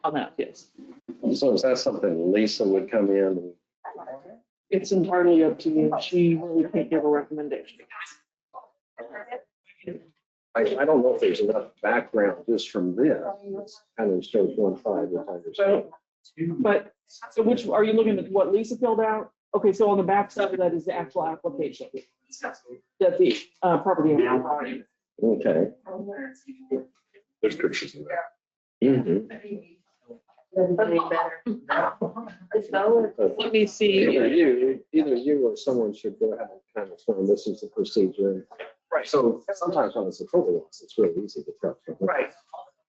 on that, yes. So is that something Lisa would come in? It's entirely up to you. She really can't give a recommendation. I don't know if there's enough background just from this. Kind of shows 1.5 if I understand. So which, are you looking at what Lisa filled out? Okay, so on the back side of that is the actual application that the property owner provided. Okay. There's pictures of that. Mhm. Let me see. Either you or someone should go ahead and kind of explain this is the procedure. Right. So sometimes when it's a total loss, it's really easy to tell. Right.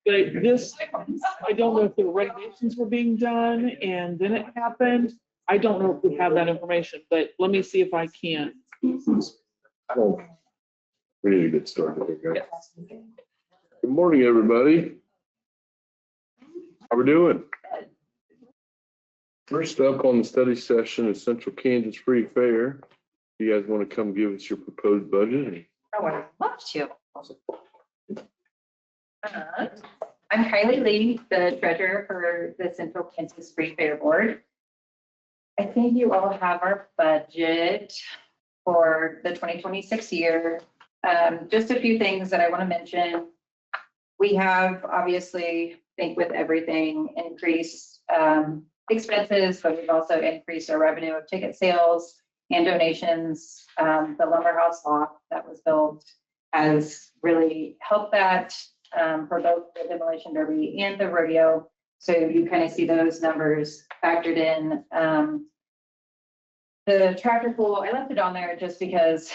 But this, I don't know if the renovations were being done and then it happened. I don't know if we have that information, but let me see if I can. Well, We need to get started here, guys. Good morning, everybody. How we doing? First up on the study session is Central Kansas Free Fair. You guys want to come give us your proposed budget? I would love to. I'm Kylie Lee, the treasurer for the Central Kansas Free Fair Board. I think you all have our budget for the 2026 year. Just a few things that I want to mention. We have obviously, I think with everything, increased expenses, but we've also increased our revenue of ticket sales and donations. The lumber house lot that was built has really helped that for both the demolition derby and the rodeo. So you kind of see those numbers factored in. The tractor pool, I left it on there just because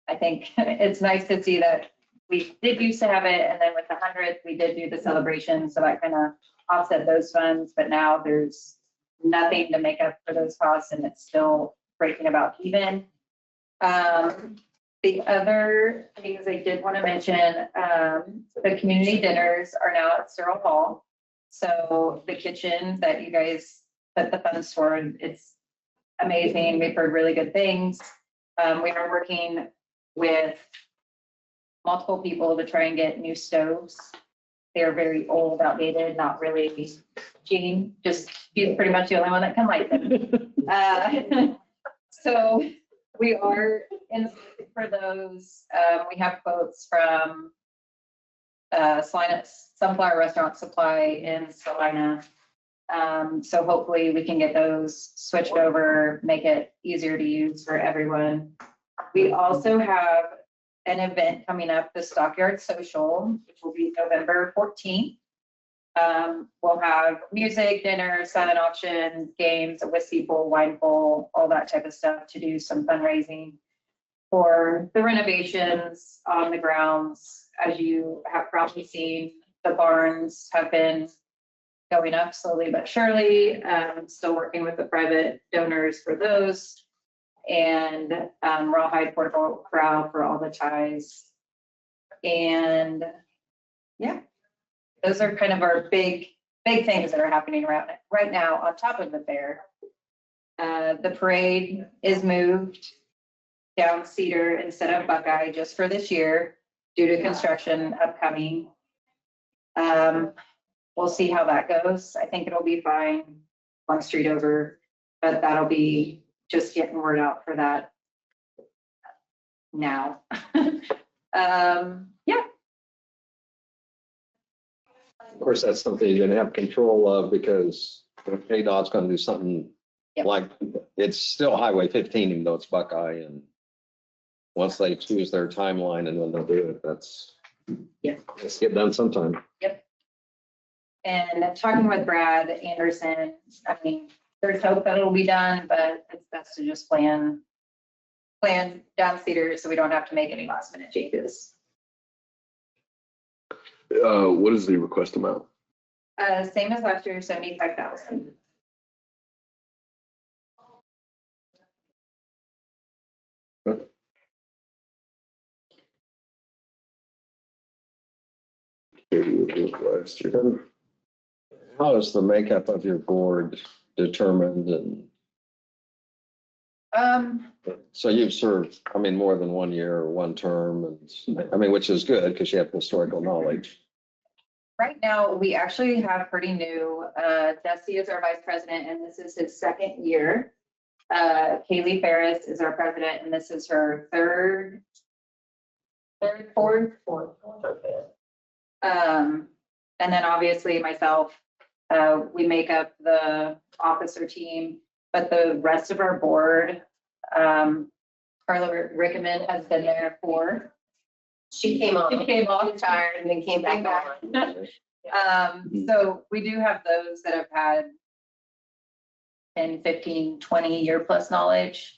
I think it's nice to see that we did used to have it, and then with the 100th, we did do the celebration, so that kind of offset those funds, but now there's nothing to make up for those costs, and it's still breaking about even. The other things I did want to mention, the community dinners are now at Searle Hall. So the kitchen that you guys put the funds for, it's amazing. We've heard really good things. We are working with multiple people to try and get new stoves. They're very old, outdated, not really Jean, just she's pretty much the only one that can light them. So we are in for those. We have quotes from Sunflower Restaurant Supply in Salina. So hopefully we can get those switched over, make it easier to use for everyone. We also have an event coming up, the Stockyard Social, which will be November 14th. We'll have music, dinner, silent auction, games, a whiskey bowl, wine bowl, all that type of stuff to do some fundraising for the renovations on the grounds. As you have probably seen, the barns have been going up slowly but surely. Still working with the private donors for those, and rawhide portable corral for all the ties. And yeah, those are kind of our big things that are happening right now on top of the fair. The parade is moved down Cedar instead of Buckeye just for this year due to construction upcoming. We'll see how that goes. I think it'll be fine, one street over, but that'll be just getting word out for that now. Yeah. Of course, that's something you're gonna have control of because KDOT's gonna do something like, it's still Highway 15, even though it's Buckeye, and once they choose their timeline and when they'll do it, let's get done sometime. Yep. And talking with Brad Anderson, I mean, there's hope that it'll be done, but it's best to just plan down Cedar so we don't have to make any last minute changes. What is the request amount? Same as last year, 75,000. Last year. How is the makeup of your board determined? And so you've served, I mean, more than 1 year or one term, and I mean, which is good because you have historical knowledge. Right now, we actually have pretty new, Dusty is our vice president, and this is his second year. Kaylee Ferris is our president, and this is her fourth. And then obviously myself, we make up the officer team, but the rest of our board, Carla Rickman has been there for. She came on. She came off. Tired and then came back on. So we do have those that have had 10, 15, 20 year plus knowledge.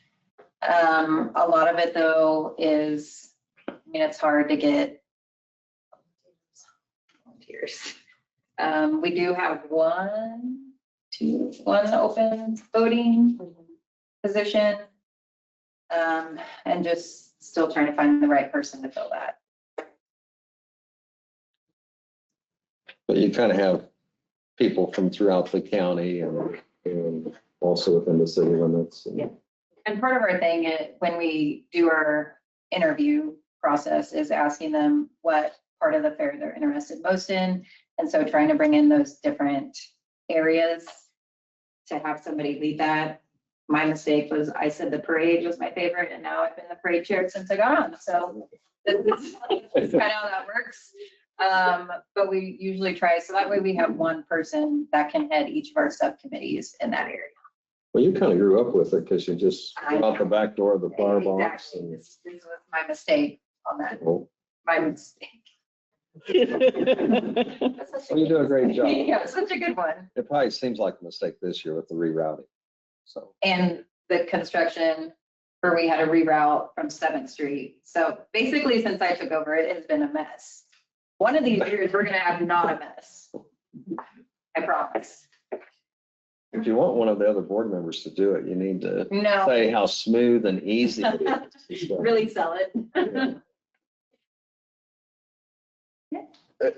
A lot of it though is, I mean, it's hard to get volunteers. We do have one open voting position. And just still trying to find the right person to fill that. But you kind of have people from throughout the county and also within the city limits. Yeah. And part of our thing when we do our interview process is asking them what part of the fair they're interested most in. And so trying to bring in those different areas to have somebody lead that. My mistake was I said the parade was my favorite, and now I've been the parade chair since I got on. So this is kind of how that works. But we usually try, so that way we have one person that can head each of our subcommittees in that area. Well, you kind of grew up with it because you just went out the back door of the fire box. Exactly. And This was my mistake on that. well, My mistake. you do a great job. Yeah, such a good one. It probably seems like a mistake this year with the rerouting. So And the construction where we had a reroute from 7th Street. So basically, since I took over, it has been a mess. One of these years, we're gonna have not a mess. I promise. if you want one of the other board members to do it, you need to No, say how smooth and easy it is. really sell it.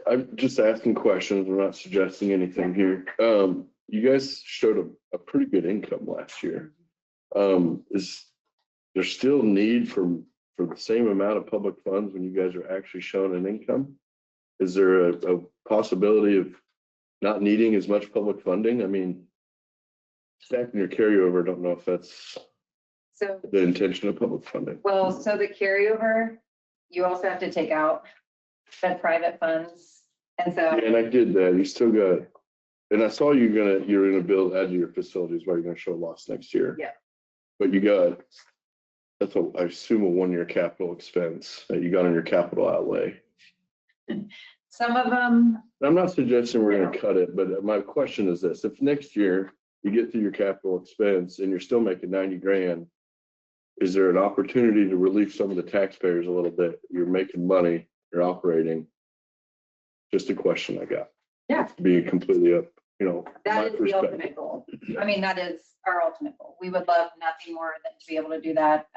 I'm just asking questions. I'm not suggesting anything here. You guys showed a pretty good income last year. Is there still need for the same amount of public funds when you guys are actually showing an income? Is there a possibility of not needing as much public funding? I mean, stacking your carryover, I don't know if that's So, the intention of public funding. well, so the carryover, you also have to take out the private funds. And so, And I did that. You still got, and I saw you're gonna build, add to your facilities where you're gonna show loss next year. Yeah. But you got, I assume a 1-year capital expense that you got on your capital outlay. some of them, I'm not suggesting we're gonna cut it, but my question is this: if next year you get through your capital expense and you're still making 90 grand, is there an opportunity to relieve some of the taxpayers a little bit? You're making money, you're operating. Just a question I got. Yeah. Being completely up, my that is the perspective. ultimate goal. I mean, that is our ultimate goal. We would love nothing more than to be able to do that.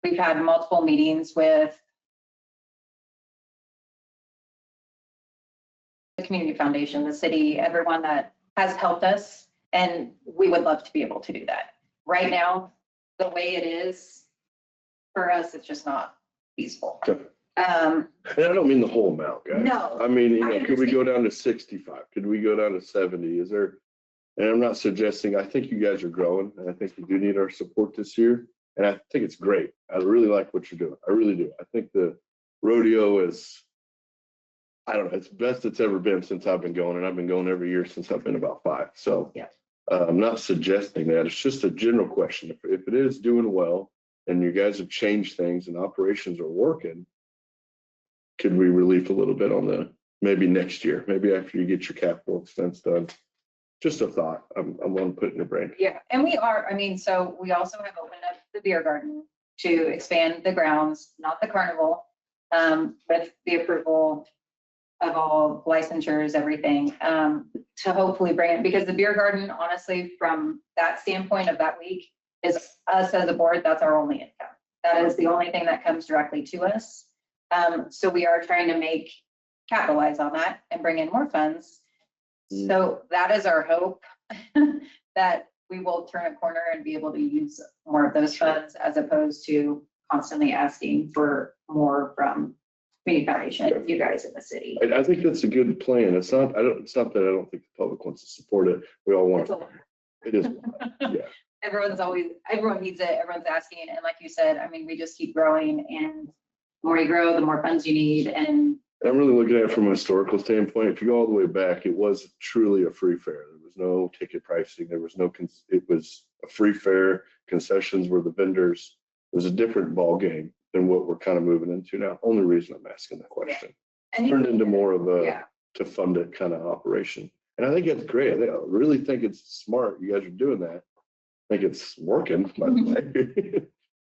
We've had multiple meetings with the community foundation, the city, everyone that has helped us, and we would love to be able to do that. Right now, the way it is, for us, it's just not feasible. Okay. Um, And I don't mean the whole amount, guys. No. I mean, I could we go down to 65? Could we go down to 70? Is there, and I'm not suggesting, I think you guys are growing, and I think you do need our support this year. And I think it's great. I really like what you're doing. I really do. I think the rodeo is, I don't know, it's best it's ever been since I've been going, and I've been going every year since I've been about 5. So Yeah. I'm not suggesting that. It's just a general question. If it is doing well and you guys have changed things and operations are working, could we relieve a little bit on the, maybe next year, maybe after you get your capital expense done? Just a thought. I'm going to put in your brain. Yeah, and we are, I mean, so we also have opened up the beer garden to expand the grounds, not the carnival, with the approval of all licensures, everything, to hopefully bring it, because the beer garden, honestly, from that standpoint of that week, is us as a board, that's our only income. That is the only thing that comes directly to us. So we are trying to capitalize on that and bring in more funds. So that is our hope, that we will turn a corner and be able to use more of those funds as opposed to constantly asking for more from community foundation, you guys in the city. I think that's a good plan. It's not that I don't think the public wants to support it. We all want It's a it. lot. It is. Yeah. Everyone needs it, everyone's asking, and like you said, I mean, we just keep growing, and the more you grow, the more funds you need, and I'm really looking at it from a historical standpoint. If you go all the way back, it was truly a free fare. There was no ticket pricing. There was no, it was a free fare. Concessions were the vendors. It was a different ball game than what we're kind of moving into now. Only reason I'm asking that question. and Turned into more of a yeah, to fund it kind of operation. And I think it's great. I really think it's smart. You guys are doing that. I think it's working, by the way.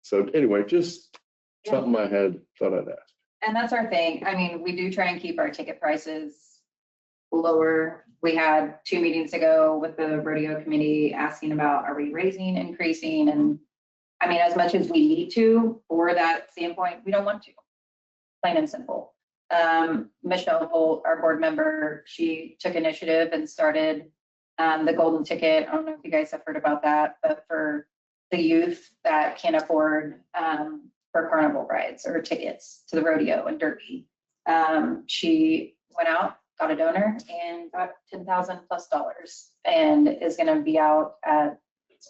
So anyway, just something I thought I'd ask. and that's our thing. I mean, we do try and keep our ticket prices lower. We had 2 meetings ago with the rodeo committee asking about, are we raising, increasing? And I mean, as much as we need to for that standpoint, we don't want to, plain and simple. Michelle Holt, our board member, she took initiative and started the golden ticket. I don't know if you guys have heard about that, but for the youth that can't afford for carnival rides or tickets to the rodeo and derby, she went out, got a donor, and got $10,000+ and is going to be out at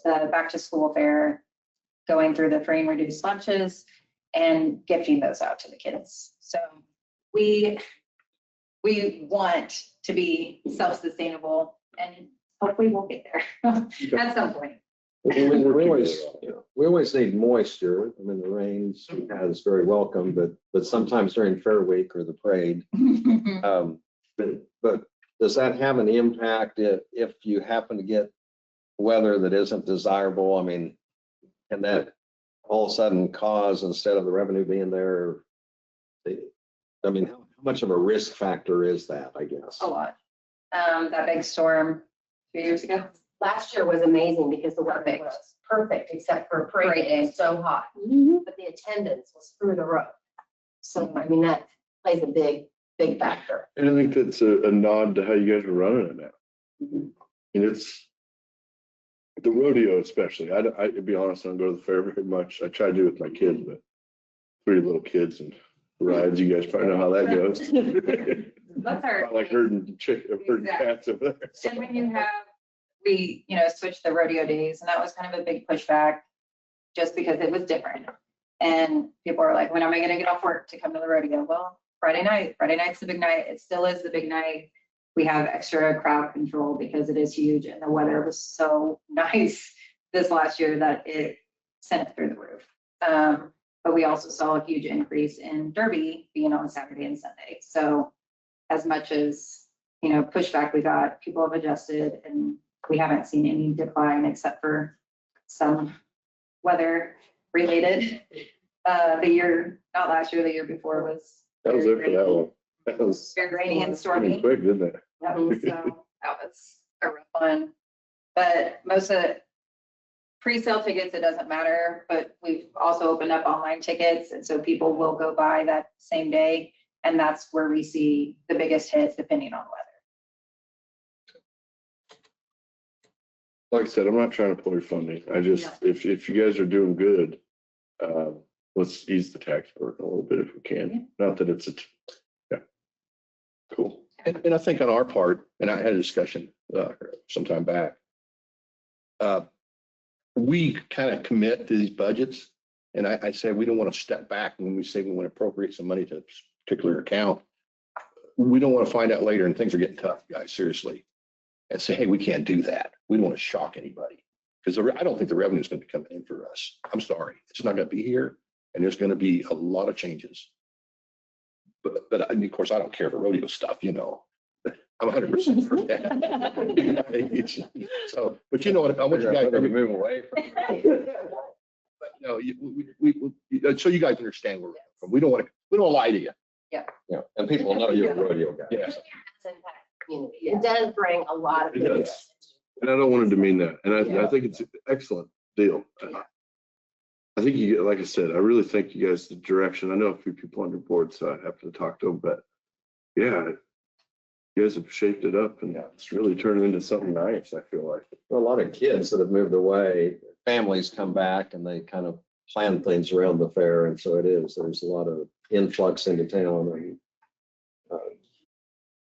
the back to school fair, going through the free and reduced lunches and gifting those out to the kids. So we want to be self-sustainable, and hopefully we'll get there at some point. We always need moisture. I mean, the rains is very welcome, but sometimes during Fair Week or the parade. But does that have an impact if you happen to get weather that isn't desirable? I mean, can that all of a sudden cause, instead of the revenue being there, I mean, how much of a risk factor is that, I guess? A lot. That big storm 2 years ago. Last year was amazing because the weather was perfect, except for parade Parade day, day. was so hot. But the attendance was through the roof. So, I mean, that plays a big factor. And I think that's a nod to how you guys are running it now. And it's the rodeo especially. I to be honest, I don't go to the fair very much. I try to do it with my kids, but 3 little kids and rides, you guys probably know how that goes. That's our. I like herding cats over there. And when you have, we, switched the rodeo days, and that was kind of a big pushback just because it was different. And people are like, when am I going to get off work to come to the rodeo? Well, Friday night's the big night. It still is the big night. We have extra crowd control because it is huge, and the weather was so nice this last year that it sent it through the roof. But we also saw a huge increase in derby being on Saturday and Sunday. So as much as, pushback we got, people have adjusted, and we haven't seen any decline except for some weather related. Not last year, the year before was. That was it for that one. That was Very rainy and stormy. quick, didn't it? So that was a rough one. But most of the pre-sale tickets, it doesn't matter, but we've also opened up online tickets. And so people will go buy that same day. And that's where we see the biggest hits depending on weather. Like I said, I'm not trying to pull your funding. I just, if you guys are doing good, let's ease the tax burden a little bit if we can. Not that it's yeah. Cool. And I think on our part, and I had a discussion some time back, we kind of commit to these budgets. And I say we don't want to step back when we say we want to appropriate some money to a particular account. We don't want to find out later and things are getting tough, guys, seriously. And say, hey, we can't do that. We don't want to shock anybody. Because I don't think the revenue is going to be coming in for us. I'm sorry. It's not going to be here. And there's going to be a lot of changes. But of course, I don't care for rodeo stuff, I'm 100% for that. So, but you know what, I want you guys to move away from. But no, so you guys understand where we're from. We don't want to lie to you. Yeah, and people know you're a rodeo guy. Yes. It does bring a lot of. It does. And I don't want to demean that. And I think it's an excellent deal. I think like I said, I really think you guys, the direction, I know a few people on your board, so I have to talk to them, but yeah, you guys have shaped it up and it's really turned into something nice, I feel like. Well, a lot of kids that have moved away, families come back and they kind of plan things around the fair. And so it is, there's a lot of influx into town and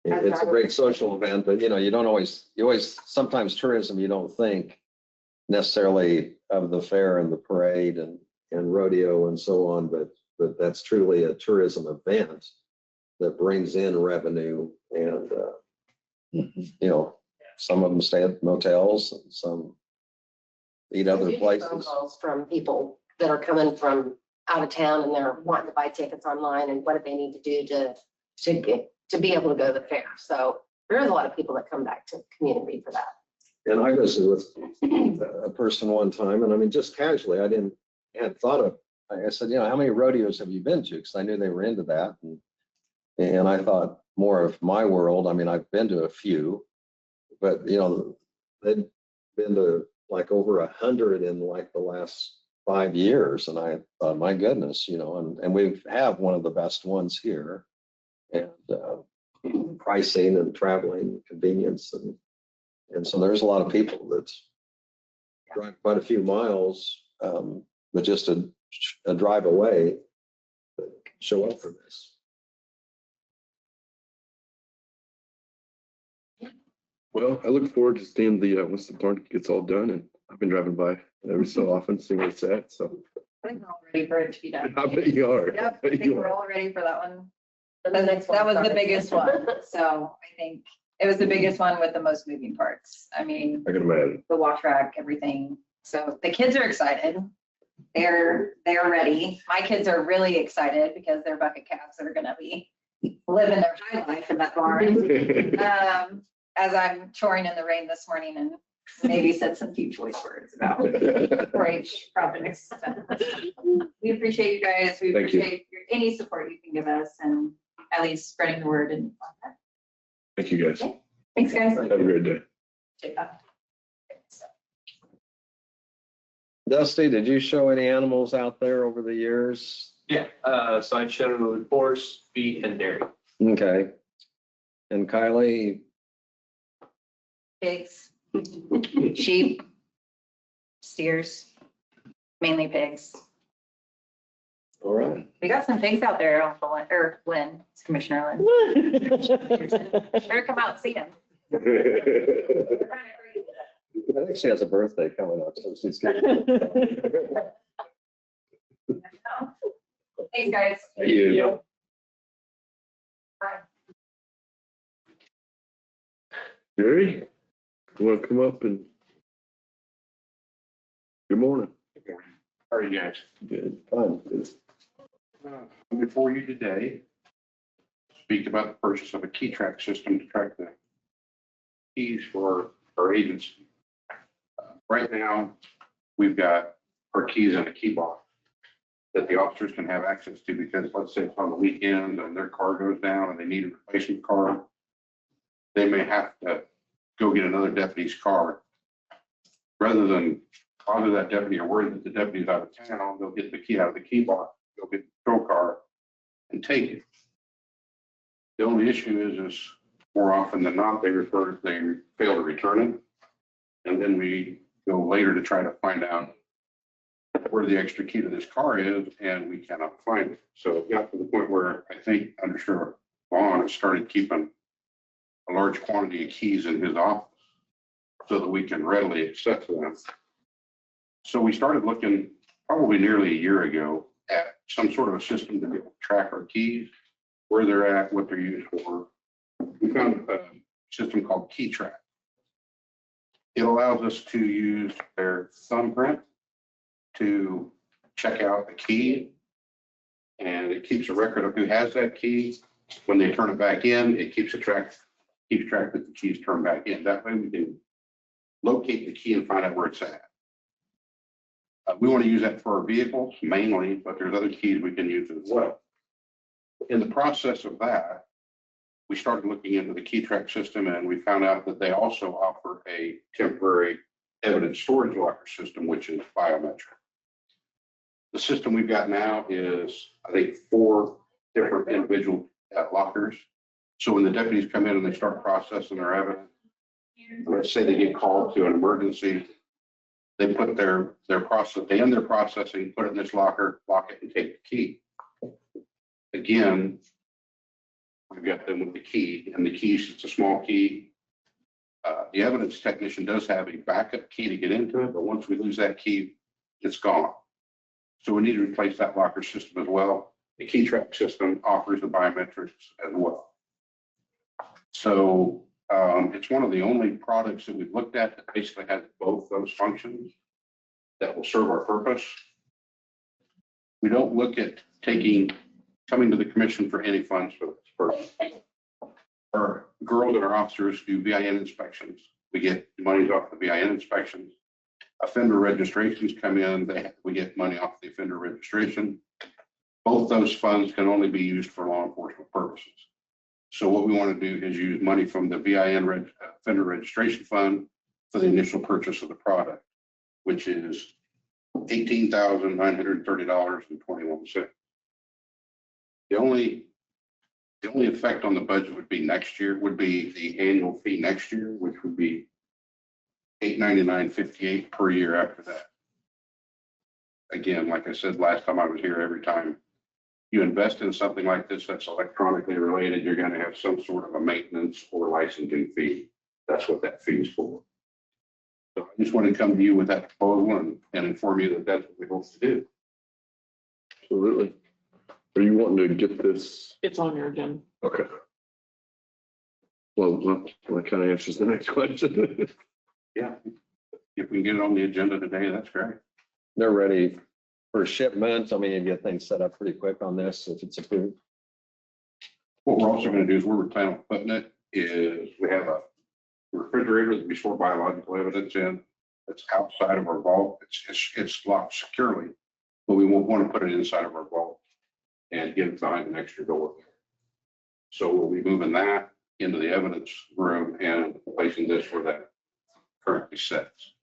it's a great social event, but you don't always, sometimes tourism, you don't think necessarily of the fair and the parade and rodeo and so on, but that's truly a tourism event that brings in revenue and, some of them stay at motels and some eat I other do get phone places. calls from people that are coming from out of town and they're wanting to buy tickets online and what do they need to do to be able to go to the fair. So there is a lot of people that come back to the community for that. And I visited with a person one time, and I mean, just casually, hadn't thought of, I said, how many rodeos have you been to? Because I knew they were into that. And I thought more of my world. I mean, I've been to a few, but they'd been to like over 100 in like the last 5 years. And I thought, my goodness, and we have one of the best ones here. And pricing and traveling convenience. And so there's a lot of people that drive quite a few miles, but just a drive away that show up for this. Well, I look forward to seeing once the barn gets all done, and I've been driving by every so often, seeing where it's at, so. I think we're all ready for it to be done. I bet you are. Yep, I think we're all ready for that one. The next That was one's the coming. biggest one. So I think it was the biggest one with the most moving parts. I mean, I can imagine. the wash rack, everything. So the kids are excited. They're ready. My kids are really excited because they're bucket calves that are gonna be living their high life in that barn. As I'm choring in the rain this morning and maybe said some few choice words about 4-H projects. We appreciate you guys. We Thank you. appreciate any support you can give us and at least spreading the word and whatnot. Thank you, guys. Thanks, guys. Have a great day. Dusty, did you show any animals out there over the years? Yeah, so I showed horse, beef, and dairy. Okay. And Kylie, Pigs, sheep, steers, mainly pigs. all right. We got some pigs out there on Lynn, it's Commissioner Lynn. Better come out and see them. I think she has a birthday coming up, so she's good. Thanks, guys. Thank you. Bye. Jerry, you want to come up and? Good morning. How are you guys? Good. Fine. Good. Before you today, speak about the purchase of a key track system to track the keys for our agency. Right now, we've got our keys in a key box that the officers can have access to because let's say it's on the weekend and their car goes down and they need a replacement car. They may have to go get another deputy's car. Rather than bother that deputy or worry that the deputy's out of town, they'll get the key out of the key box, go get the patrol car and take it. The only issue is more often than not, they fail to return it. And then we go later to try to find out where the extra key to this car is, and we cannot find it. So it got to the point where I think Under Sheriff Vaughn has started keeping a large quantity of keys in his office so that we can readily access them. So we started looking probably nearly a year ago at some sort of a system to be able to track our keys, where they're at, what they're used for. We found a system called Key Track. It allows us to use their thumbprint to check out the key, and it keeps a record of who has that key. When they turn it back in, it keeps track that the keys turn back in. That way we can locate the key and find out where it's at. We want to use that for our vehicles mainly, but there's other keys we can use as well. In the process of that, we started looking into the key track system, and we found out that they also offer a temporary evidence storage locker system, which is biometric. The system we've got now is, I think, 4 different individual lockers. So when the deputies come in and they start processing their evidence, let's say they get called to an emergency, They put their process, they end their processing, put it in this locker, lock it and take the key. Again, we've got them with the key, and the key is just a small key. The evidence technician does have a backup key to get into it, but once we lose that key, it's gone. So we need to replace that locker system as well. The key track system offers the biometrics as well. So it's one of the only products that we've looked at that basically has both those functions that will serve our purpose. We don't look at coming to the commission for any funds for this purpose. Our girls and our officers do VIN inspections. We get money off the VIN inspections. Offender registrations come in, we get money off the offender registration. Both those funds can only be used for law enforcement purposes. So what we want to do is use money from the VIN offender registration fund for the initial purchase of the product, which is $18,930.21. The only effect on the budget would be next year, would be the annual fee next year, which would be $899.58 per year after that. Again, like I said last time I was here, every time you invest in something like this that's electronically related, you're going to have some sort of a maintenance or licensing fee. That's what that fee is for. So I just want to come to you with that proposal and inform you that that's what we hope to do. Absolutely. Are you wanting to get this? It's on your agenda. Okay. Well, that kind of answers the next question. Yeah. If we can get it on the agenda today, that's great. They're ready for shipment. I mean, you get things set up pretty quick on this if it's approved. What we're also going to do is where we plan on putting it is we have a refrigerator that we store biological evidence in. It's outside of our vault. It's locked securely, but we won't want to put it inside of our vault and get it behind an extra door. So we'll be moving that into the evidence room and placing this where that currently sits.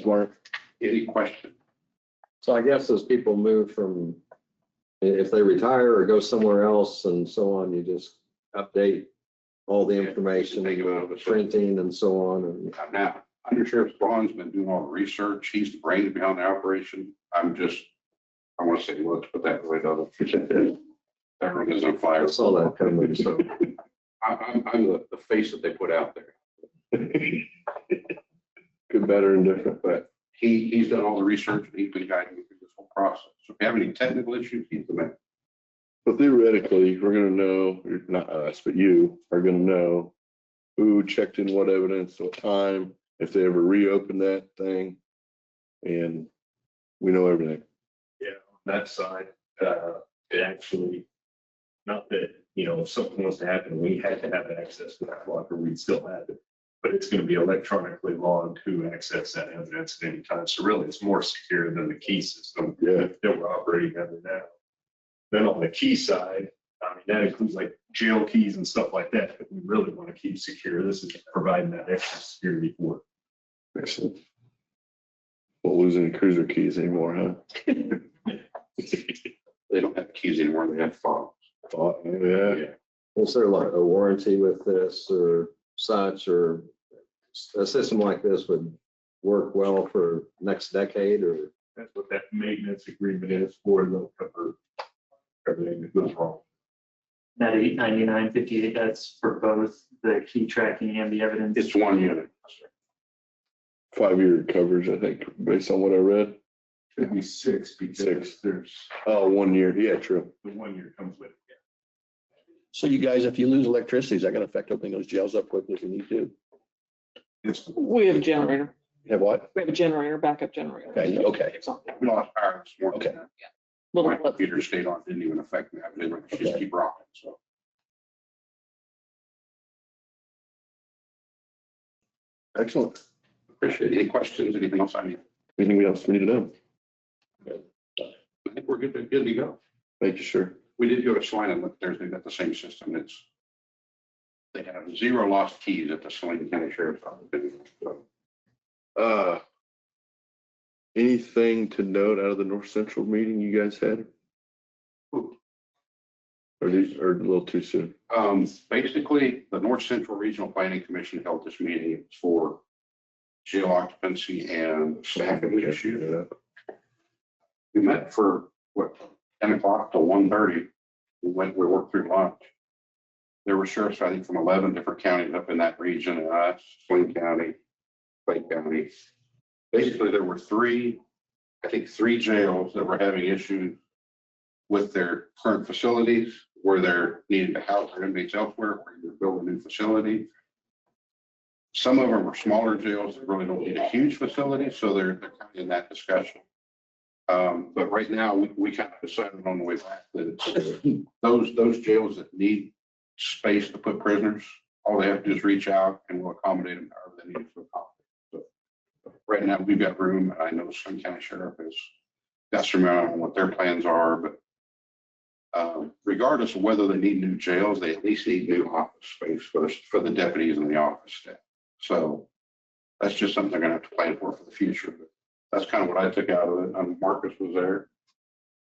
Smart. Any question? So I guess as people move from, if they retire or go somewhere else and so on, you just update all the information, Think about it. printing and so on. And Now, Under Sheriff Braun's been doing all the research. He's the brains behind the operation. I want to say, let's put that right on. Everything is on fire. I saw that coming. So I'm the face that they put out there. Good, better, and different. But he's done all the research and he's been guiding me through this whole process. So if you have any technical issues, he's the man. But theoretically, we're gonna know, not us, but you are gonna know who checked in what evidence, what time, if they ever reopened that thing. And we know everything. Yeah, on that side, it actually, not that, if something was to happen, we had to have access to that locker, we'd still have it. But it's going to be electronically logged to access that evidence at any time. So really, it's more secure than the key system that we're operating under now. Then on the key side, I mean, that includes like jail keys and stuff like that that we really want to keep secure. This is providing that extra security for it. Excellent. Won't lose any cruiser keys anymore, huh? They don't have keys anymore. They have phones. Yeah. is there like a warranty with this or such, or a system like this would work well for next decade, or? That's what that maintenance agreement is for. They'll cover everything that goes wrong. That $899.58, that's for both the key tracking and the evidence. It's one unit. 5-year coverage, I think, based on what I read. Could be 6 because there's Oh, 1 year. Yeah, true. the 1 year comes with it. So you guys, if you lose electricity, is that going to affect opening those jails up quickly if you need to? We have a generator. Have what? We have a generator, backup generator. Okay. We lost power this morning. Okay. Little My blip. computer stayed on, didn't even affect me. I was able to just keep rocking, so. Excellent. Appreciate it. Any questions, anything else I need? Anything else we need to know? I think we're good to go. Thank you, sir. We did go to Salina and look, they got the same system. They have 0 lost keys at the Salina County Sheriff's Office. So, Anything to note out of the North Central meeting you guys had? Or a little too soon? Basically, the North Central Regional Planning Commission held this meeting. It's for jail occupancy and staffing issue. We met for what, 10 o'clock till 1:30. We worked through lunch. There were sheriffs, I think, from 11 different counties up in that region, and us, Swain County, Clay County. Basically, there were three jails that were having issues with their current facilities, where they're needing to house their inmates elsewhere, where you're building a new facility. Some of them are smaller jails that really don't need a huge facility, so they're kind of in that discussion. But right now, we kind of decided on the way back that it's those jails that need space to put prisoners, all they have to do is reach out and we'll accommodate them however they need to accommodate. So right now, we've got room, and I know Swain County Sheriff has got some on what their plans are, but regardless of whether they need new jails, they at least need new office space for the deputies and the office staff. So that's just something they're gonna have to plan for the future. But that's kind of what I took out of it. Marcus was there.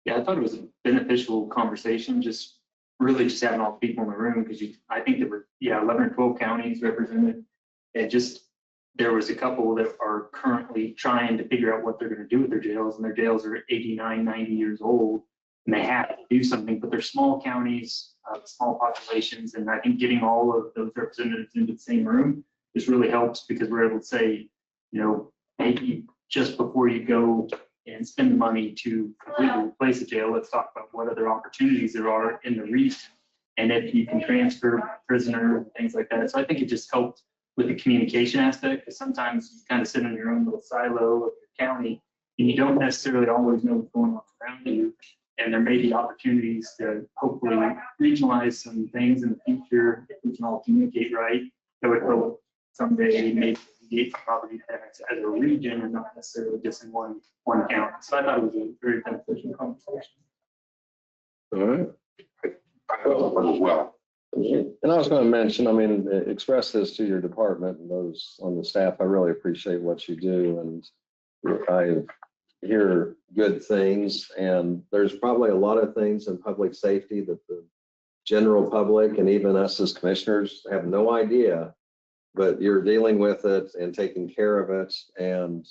Yeah, I thought it was a beneficial conversation, just really just having all the people in the room, because I think there were, 11 or 12 counties represented. And just, there was a couple that are currently trying to figure out what they're gonna do with their jails, and their jails are 89, 90 years old, and they have to do something, but they're small counties, small populations, and I think getting all of those representatives into the same room just really helps, because we're able to say, maybe just before you go and spend the money to completely replace a jail, let's talk about what other opportunities there are in the region, and if you can transfer prisoners and things like that. So I think it just helped with the communication aspect, because sometimes you kind of sit in your own little silo of your county, and you don't necessarily always know what's going on around you. And there may be opportunities to hopefully regionalize some things in the future if we can all communicate right. That would help someday maybe get property tax as a region and not necessarily just in one county. So I thought it was a very beneficial conversation. All right. I thought it as well. And I was going to mention, express this to your department and those on the staff. I really appreciate what you do, and I hear good things, and there's probably a lot of things in public safety that the general public and even us as commissioners have no idea, but you're dealing with it and taking care of it. And,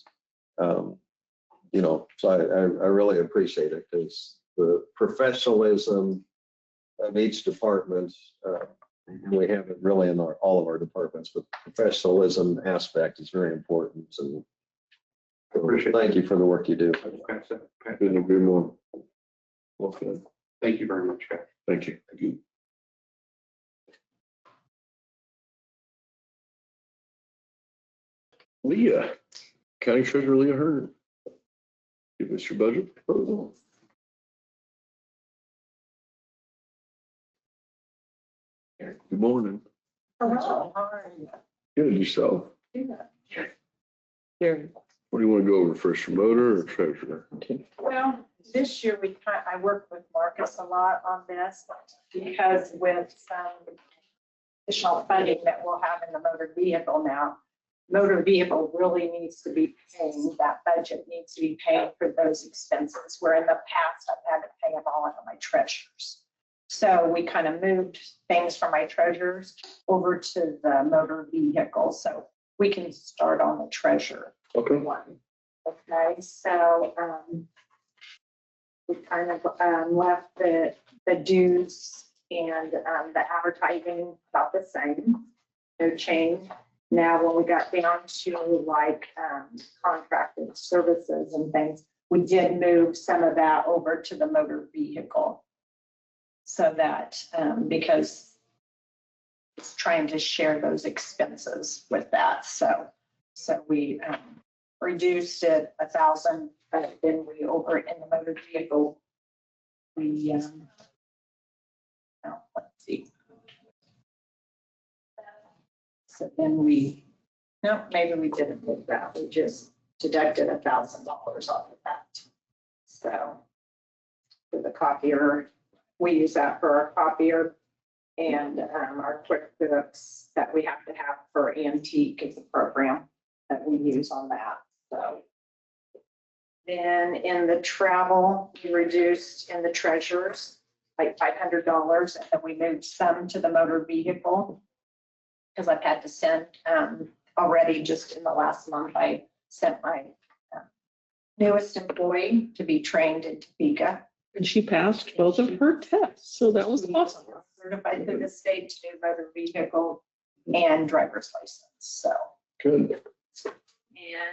so I really appreciate it, because the professionalism of each department, we have it really in all of our departments, but the professionalism aspect is very important. And thank you for the work you do. Couldn't agree more. Well said. Thank you very much, guys. Thank you. Thank you. Leah, County Treasurer Leah Hearn. Give us your budget proposal. Good morning. Hello, how are you? Good, yourself? Here. What do you want to go over first, promoter or treasurer? Well, this year I worked with Marcus a lot on this, because with some additional funding that we'll have in the motor vehicle now, motor vehicle really needs to be paying, that budget needs to be paying for those expenses, where in the past I've had to pay them all out of my treasures. So we kind of moved things from my treasures over to the motor vehicle, so we can start on the treasure. Okay. One. Okay, so we kind of left the dues and the advertising about the same, no change. Now, when we got down to like contracted services and things, we did move some of that over to the motor vehicle. So that because it's trying to share those expenses with that. So we reduced it 1,000, but then we over in the motor vehicle, we let's see. So then maybe we didn't do that. We just deducted $1,000 off of that. So for the copier, we use that for our copier, and our QuickBooks that we have to have for Antique is a program that we use on that. So then in the travel, we reduced in the treasures like $500, and we moved some to the motor vehicle, because I've had to send already, just in the last month, I sent my newest employee to be trained in Topeka. And she passed both of her tests, so that was awesome. Certified through the state to do motor vehicle and driver's license, so. Good. And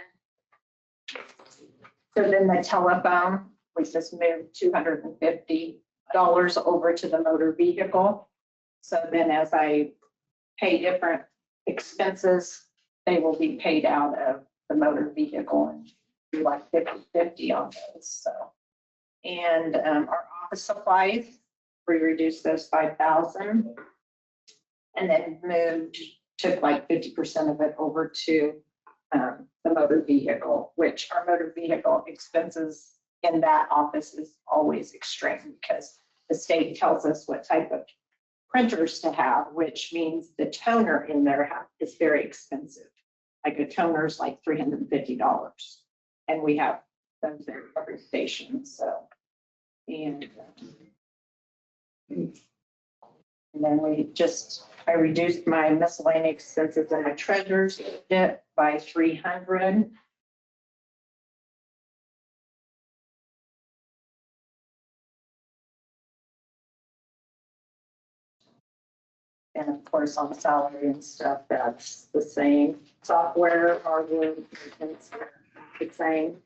so then the telephone, we just moved $250 over to the motor vehicle. So then as I pay different expenses, they will be paid out of the motor vehicle and do like 50/50 on those, so. And our office supplies, we reduced those 5,000. And then took like 50% of it over to the motor vehicle, which our motor vehicle expenses in that office is always extreme because the state tells us what type of printers to have, which means the toner in there is very expensive. Like a toner is like $350. And we have those at every station, so. And then I reduced my miscellaneous expenses and my treasurer's debt by 300. And of course, on salary and stuff, that's the same. Software, hardware, maintenance, the same.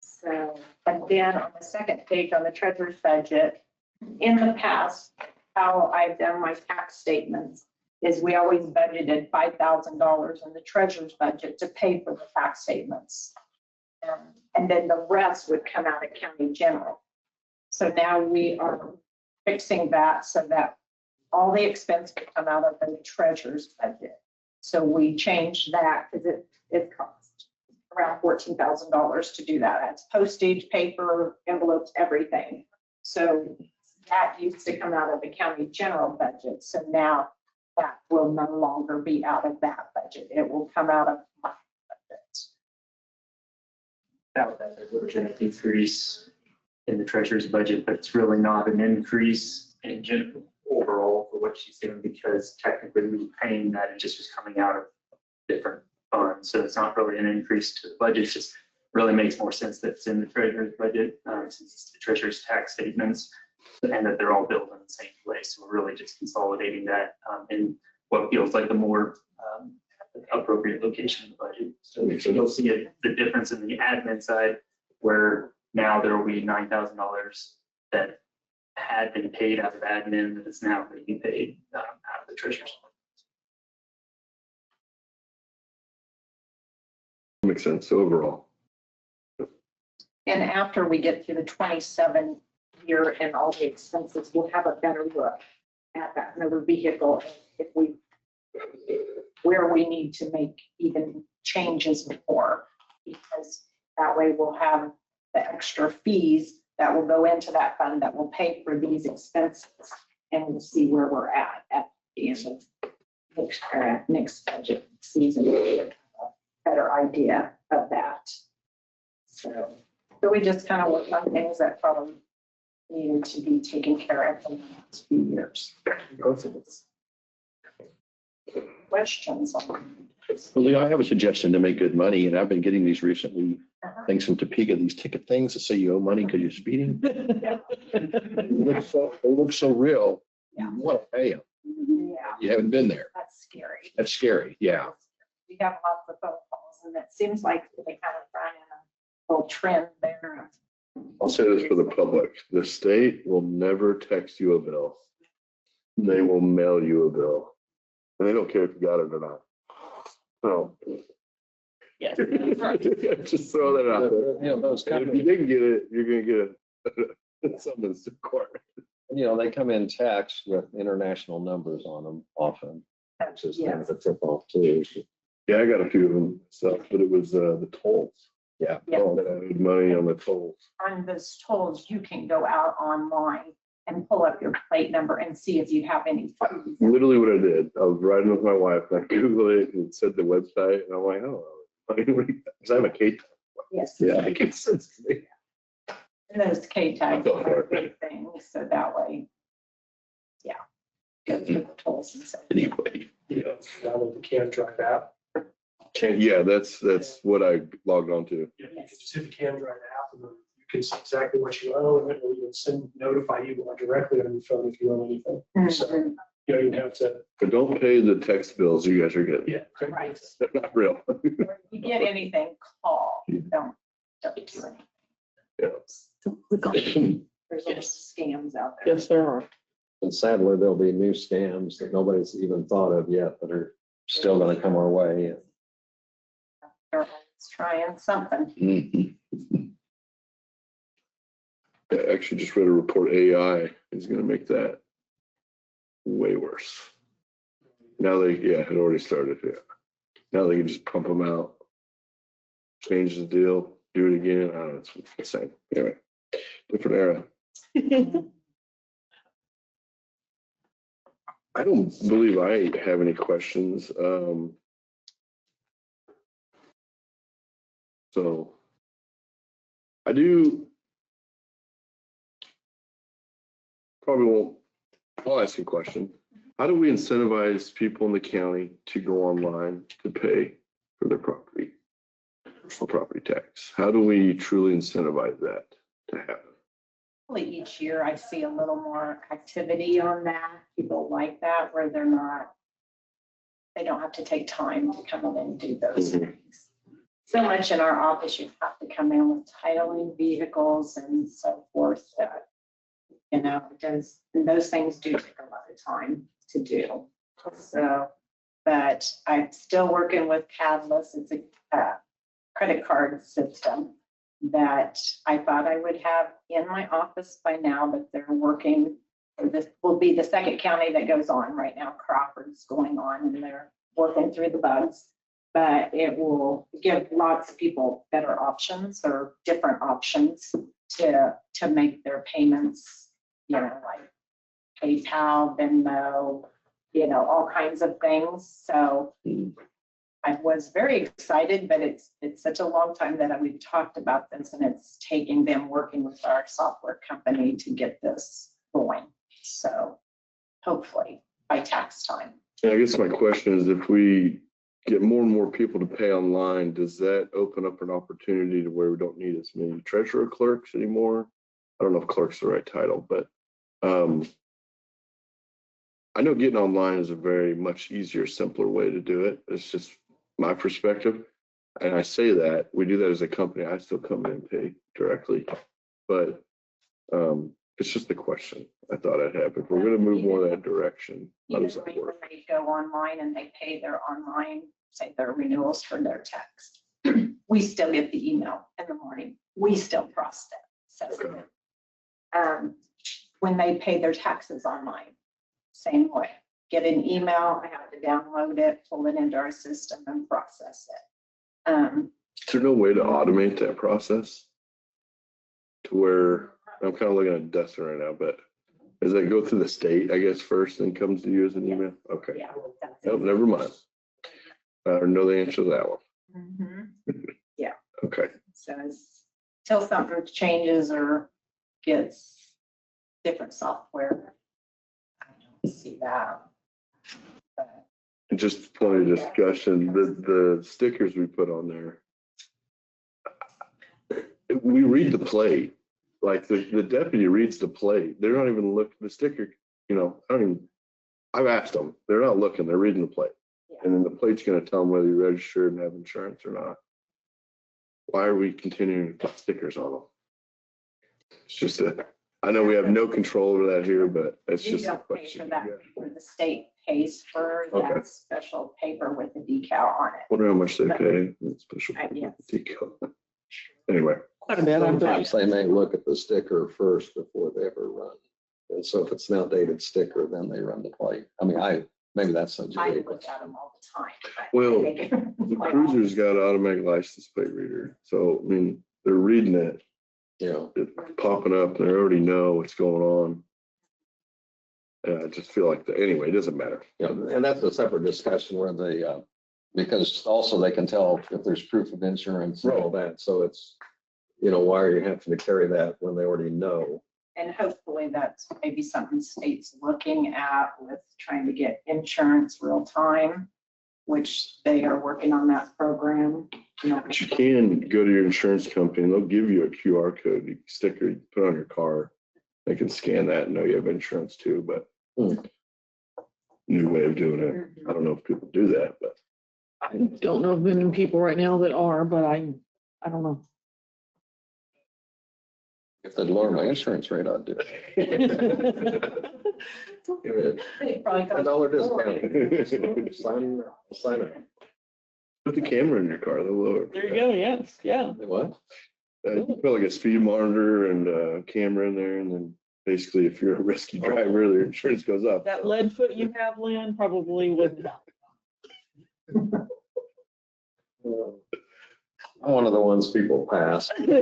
So, and then on the second page on the treasurer's budget, in the past, how I've done my tax statements is we always budgeted $5,000 in the treasurer's budget to pay for the tax statements. And then the rest would come out of county general. So now we are fixing that so that all the expense would come out of the treasurer's budget. So we changed that because it costs around $14,000 to do that. That's postage, paper, envelopes, everything. So that used to come out of the county general budget. So now that will no longer be out of that budget. It will come out of my budget. That would have been a decrease in the treasurer's budget, but it's really not an increase in general overall for what she's doing because technically we were paying that. It just was coming out of different funds. So it's not really an increase to the budget. It just really makes more sense that it's in the treasurer's budget since it's the treasurer's tax statements and that they're all billed in the same place. So we're really just consolidating that in what feels like a more appropriate location in the budget. So you'll see the difference in the admin side where now there will be $9,000 that had been paid out of admin that is now going to be paid out of the treasurer's. Makes sense overall. And after we get to the 27 year and all the expenses, we'll have a better look at that motor vehicle if where we need to make even changes more, because that way we'll have the extra fees that will go into that fund that will pay for these expenses, and we'll see where we're at the end of next budget season. We'll get a better idea of that. So we just kind of work on things that probably needed to be taken care of in the next few years. Questions on Well, Lee, I have a suggestion to make good money, and I've been getting these recently, thanks from Topeka, these ticket things that say you owe money because you're speeding. They look so real. Yeah. You want to pay them. Yeah, You haven't been there. that's scary. That's scary. Yeah. We have lots of phone calls, and it seems like they kind of run in a little trend there. I'll say this for the public. The state will never text you a bill. They will mail you a bill. And they don't care if you got it or not. So. Yes. Just throw that out there. You know, those And if you companies, didn't get it, you're gonna get a summons to court. you know, they come in text with international numbers on them often. Which is kind of a tip off too. Yeah, I got a few of them, so, but it was the tolls. Yeah. Yeah. Oh, that I owed money on the tolls. On those tolls, you can go out online and pull up your plate number and see if you have any fees. Literally what I did, I was riding with my wife, and I Googled it and it said the website, and I'm like, oh, because I have a K. Yes. Yeah, it makes sense to me. And those K tags are a big thing, so that way, yeah. Go through the tolls and stuff. Anyway, download the Can Drive app. Yeah, that's what I logged on to. You can just hit the Can Drive app and then you can see exactly what you owe and it will even notify you directly on your phone if you owe anything. So you don't even have to. But don't pay the text bills you guys are getting. Yeah. Right. They're not real. If you get anything, call, don't do anything. There's a lot of scams out there. Yes, there are. And sadly, there'll be new scams that nobody's even thought of yet that are still gonna come our way. They're always trying something. I actually just read a report AI is gonna make that way worse. Now it already started, yeah. Now they can just pump them out, change the deal, do it again. I don't know, it's insane. Anyway, different era. I don't believe I have any questions. So I do. Probably won't. I'll ask you a question. How do we incentivize people in the county to go online to pay for their property, personal property tax? How do we truly incentivize that to happen? Probably each year I see a little more activity on that. People like that where they don't have to take time to come in and do those things. So much in our office, you have to come in with titling vehicles and so forth that, and those things do take a lot of time to do. So, but I'm still working with Catalyst. It's a credit card system that I thought I would have in my office by now, but they're working. This will be the second county that goes on right now. Crawford's going on and they're working through the bugs, but it will give lots of people better options or different options to make their payments, like PayPal, Venmo, all kinds of things. So I was very excited, but it's such a long time that we've talked about this and it's taking them working with our software company to get this going. So hopefully by tax time. And I guess my question is, if we get more and more people to pay online, does that open up an opportunity to where we don't need as many treasurer clerks anymore? I don't know if clerk's the right title, but I know getting online is a very much easier, simpler way to do it. It's just my perspective. And I say that, we do that as a company. I still come in and pay directly. But it's just a question I thought I'd have. If we're going to move more that direction, how does that Even work? when they go online and they pay their online, say their renewals for their tax, we still get the email in the morning. We still process that. So when they pay their taxes online, same way. Get an email, I have to download it, pull it into our system and process it. Is there no way to automate that process? To where, I'm kind of looking at Dustin right now, but does that go through the state, I guess, first and comes to you as an email? Okay. Yeah. That's Nope, it. never mind. I know the answer to that one. Mhm. Yeah. Okay. So until something changes or gets different software, I don't see that. But And just point of discussion, the stickers we put on there. We read the plate, like the deputy reads the plate. They're not even looking, the sticker, I've asked them, they're not looking, they're reading the plate. Yeah. And then the plate's gonna tell them whether you're registered and have insurance or not. Why are we continuing to put stickers on them? It's just I know we have no control over that here, but it's you just a don't pay question. for that. The state pays for Okay. that special paper with the decal on it. Wonder how much they pay, special Yes. decal. Anyway, Quite a bit. Sometimes they may look at the sticker first before they ever run. And so if it's an outdated sticker, then they run the plate. I mean, maybe that's a I debate. look at them all the time. but Well, they- the cruiser's got automatic license plate reader, so I mean, they're reading it, it's popping up, and they already know what's going on. And I just feel like anyway, it doesn't matter. And that's a separate discussion where because also they can tell if there's proof of insurance and all that. So it's, why are you having to carry that when they already know? And hopefully that's maybe something state's looking at with trying to get insurance real time, which they are working on that program. You know, But you can go to your insurance company and they'll give you a QR code, you can sticker, you put on your car. They can scan that and know you have insurance too, but new way of doing it. I don't know if people do that, but I don't know of many people right now that are, but I don't know. If they'd lower my insurance rate, I'd do it. Give it They probably a $1 discount. Sign it. put the camera in your car, they'll lower it. There you go, yes, yeah. What? You put like a speed monitor and a camera in there, and then basically if you're a risky driver, your insurance goes up. That lead foot you have, Lynn, probably wouldn't help. I'm one of the ones people pass. And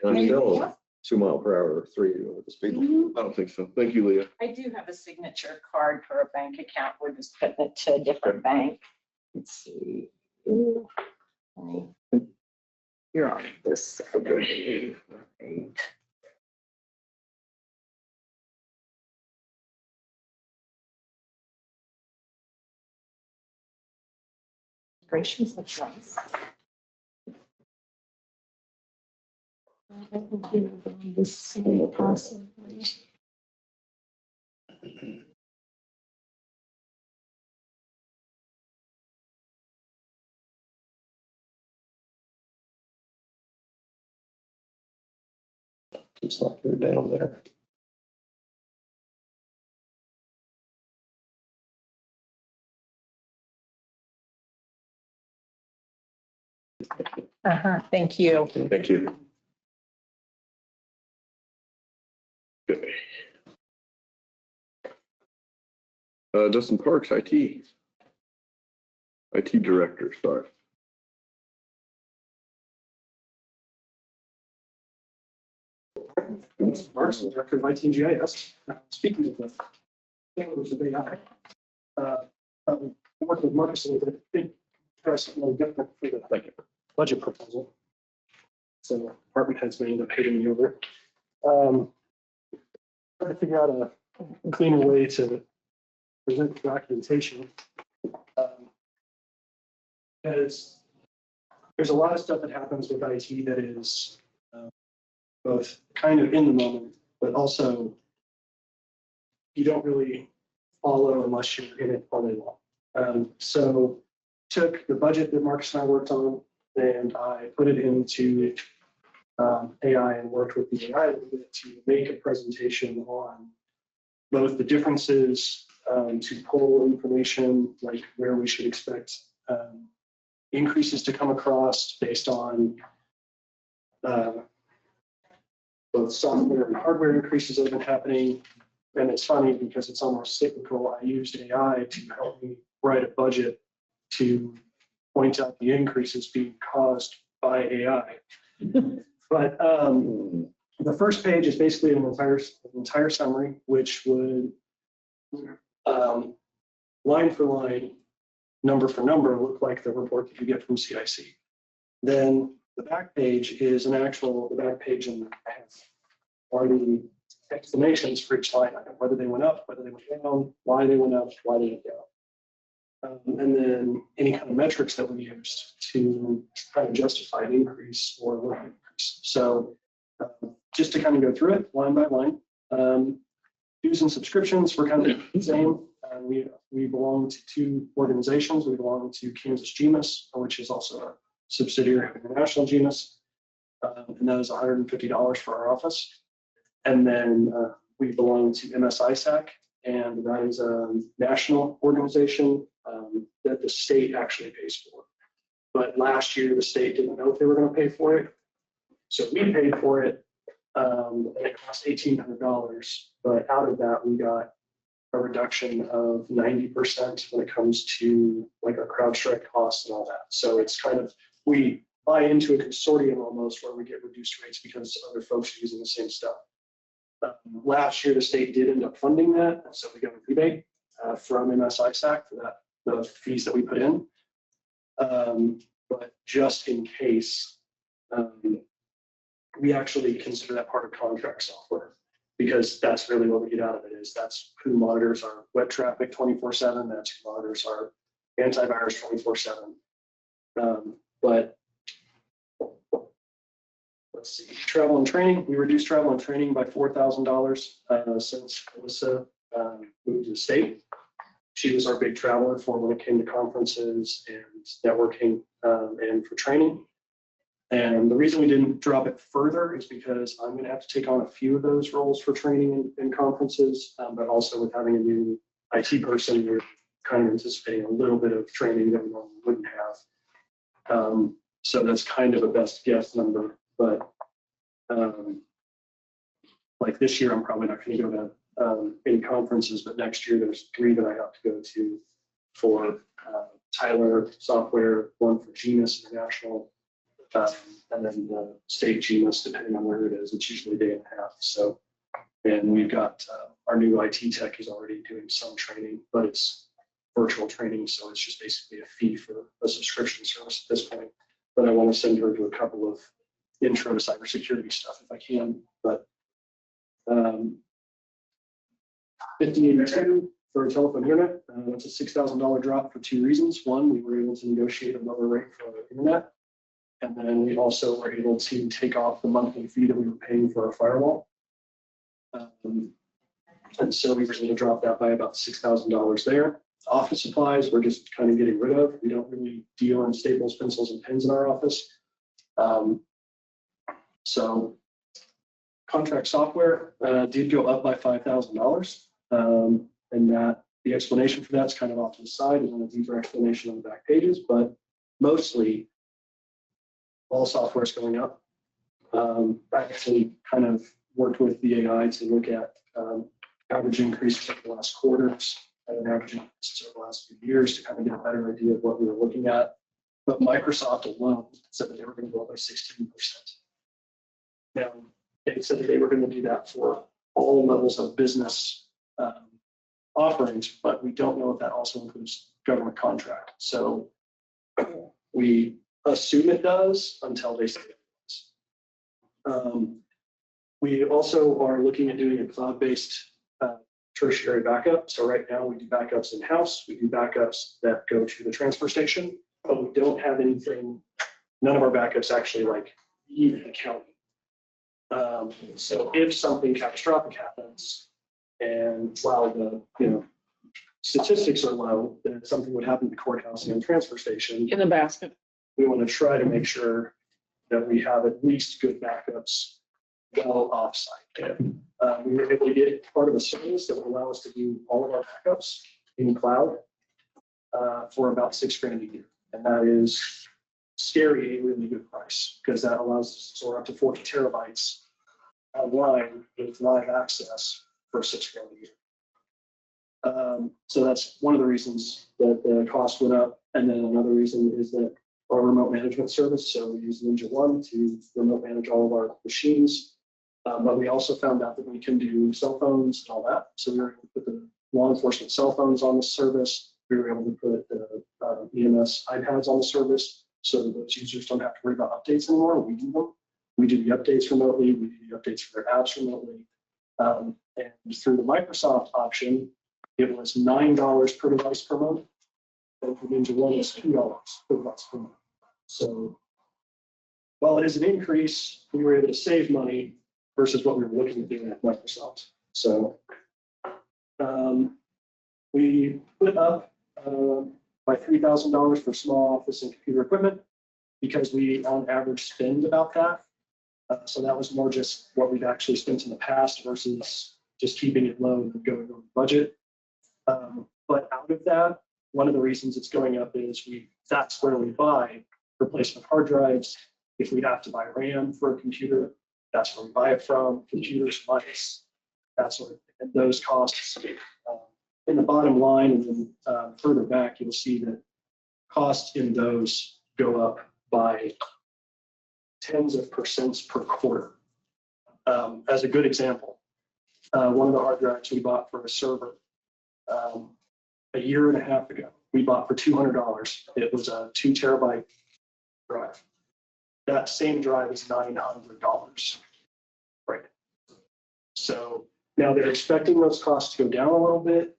I'm still 2 mile per hour, 3 over the speed limit. I don't think so. Thank you, Leah. I do have a signature card for a bank account. We're just putting it to a different bank. Let's see. You're on this. Okay. Gracious, that's nice. This possibly. It's like they're down there. Thank you. Thank you. Okay. Dustin Parks, IT Director, sorry. Mark's the director of IT and GIS. Speaking of the things of AI, working with Marcus a little bit, I think try something a little different for the budget proposal. So department heads may end up hitting me over. Trying to figure out a cleaner way to present the documentation. Because there's a lot of stuff that happens with IT that is both kind of in the moment, but also you don't really follow unless you're in it all day long. So took the budget that Marcus and I worked on and I put it into AI and worked with the AI a little bit to make a presentation on both the differences, to pull information like where we should expect increases to come across based on both software and hardware increases that have been happening. And it's funny because it's almost cyclical. I used AI to help me write a budget to point out the increases being caused by AI. But the first page is basically an entire summary, which would line for line, number for number, look like the report that you get from CIC. Then the back page is the back page and are the explanations for each line item, whether they went up, whether they went down, why they went up, why they went down. And then any kind of metrics that we used to kind of justify an increase or lower increase. So just to kind of go through it line by line. Dues and subscriptions were kind of the same. We belong to two organizations. We belong to Kansas GMIS, which is also a subsidiary of International GMIS. And that is $150 for our office. And then we belong to MSISAC, and that is a national organization that the state actually pays for. But last year, the state didn't know if they were going to pay for it. So we paid for it, and it cost $1,800. But out of that, we got a reduction of 90% when it comes to like our CrowdStrike costs and all that. So it's kind of, we buy into a consortium almost where we get reduced rates because other folks are using the same stuff. Last year, the state did end up funding that, so we got a rebate from MSISAC for that, the fees that we put in. But just in case We actually consider that part of contract software, because that's really what we get out of it, is that's who monitors our web traffic 24/7, that's who monitors our antivirus 24/7. But let's see, travel and training, we reduced travel and training by $4,000 since Alyssa moved to the state. She was our big traveler for when it came to conferences and networking and for training. And the reason we didn't drop it further is because I'm going to have to take on a few of those roles for training and conferences, but also with having a new IT person, we're kind of anticipating a little bit of training that we normally wouldn't have. So that's kind of a best guess number, but like this year, I'm probably not going to go to any conferences, but next year there's 3 that I have to go to for Tyler Software, one for Genus International, and then the state GMS, depending on where it is, it's usually a day and a half. So, and we've got our new IT tech is already doing some training, but it's virtual training. So it's just basically a fee for a subscription service at this point. But I want to send her to a couple of intro to cybersecurity stuff if I can. But 5082 for a telephone internet, that's a $6,000 drop for 2 reasons. One, we were able to negotiate a lower rate for our internet. And then we also were able to take off the monthly fee that we were paying for our firewall. And so we were able to drop that by about $6,000 there. Office supplies, we're just kind of getting rid of. We don't really deal in staples, pencils, and pens in our office. So contract software did go up by $5,000. And that the explanation for that's kind of off to the side, and a deeper explanation on the back pages, but mostly all software is going up. I actually kind of worked with the AI to look at average increases over the last quarters and average increases over the last few years to kind of get a better idea of what we were looking at. But Microsoft alone said that they were going to go up by 16%. Now, they said that they were going to do that for all levels of business offerings, but we don't know if that also includes government contract. So we assume it does until they say it does. We also are looking at doing a cloud-based tertiary backup. So right now we do backups in-house. We do backups that go to the transfer station, but we don't have anything, none of our backups actually like leave the county. So if something catastrophic happens, and while the statistics are low, that something would happen to the courthouse and transfer station, In the basket. we want to try to make sure that we have at least good backups well offsite. We were able to get part of a service that would allow us to do all of our backups in cloud for about $6,000 a year. And that is scary, a really good price, because that allows us to store up to 40 terabytes online with live access for $6,000 a year. So that's one of the reasons that the cost went up. And then another reason is that our remote management service. So we use Ninja One to remote manage all of our machines. But we also found out that we can do cell phones and all that. So we were able to put the law enforcement cell phones on the service. We were able to put the EMS iPads on the service so that those users don't have to worry about updates anymore. We do them. We do the updates remotely. We do the updates for their apps remotely. And through the Microsoft option, it was $9 per device per month. And for Ninja One, it's $2 per device per month. So while it is an increase, we were able to save money versus what we were looking at doing at Microsoft. So we put up by $3,000 for small office and computer equipment because we on average spend about that. So that was more just what we've actually spent in the past versus just keeping it low and going over budget. But out of that, one of the reasons it's going up is that's where we buy replacement hard drives. If we have to buy RAM for a computer, that's where we buy it from. Computers, mice, that sort of thing. And those costs in the bottom line, and then further back, you'll see that costs in those go up by tens of percents per quarter. As a good example, one of the hard drives we bought for a server a year and a half ago, we bought for $200. It was a 2 terabyte drive. that same drive is $900. Right. So now they're expecting those costs to go down a little bit,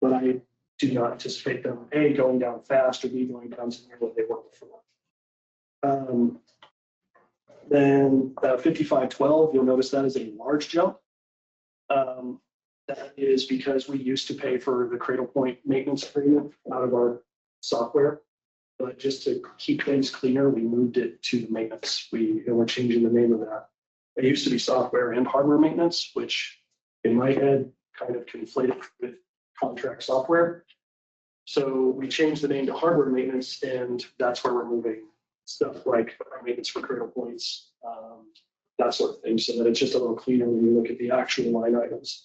but I do not anticipate them, A, going down fast, or B, going down to near what they were before. Then 5512, you'll notice that is a large jump. That is because we used to pay for the Cradle Point maintenance agreement out of our software. But just to keep things cleaner, we moved it to maintenance. We're changing the name of that. It used to be software and hardware maintenance, which in my head kind of conflated with contract software. So we changed the name to hardware maintenance, and that's where we're moving stuff like our maintenance for Cradle Points, that sort of thing, so that it's just a little cleaner when you look at the actual line items.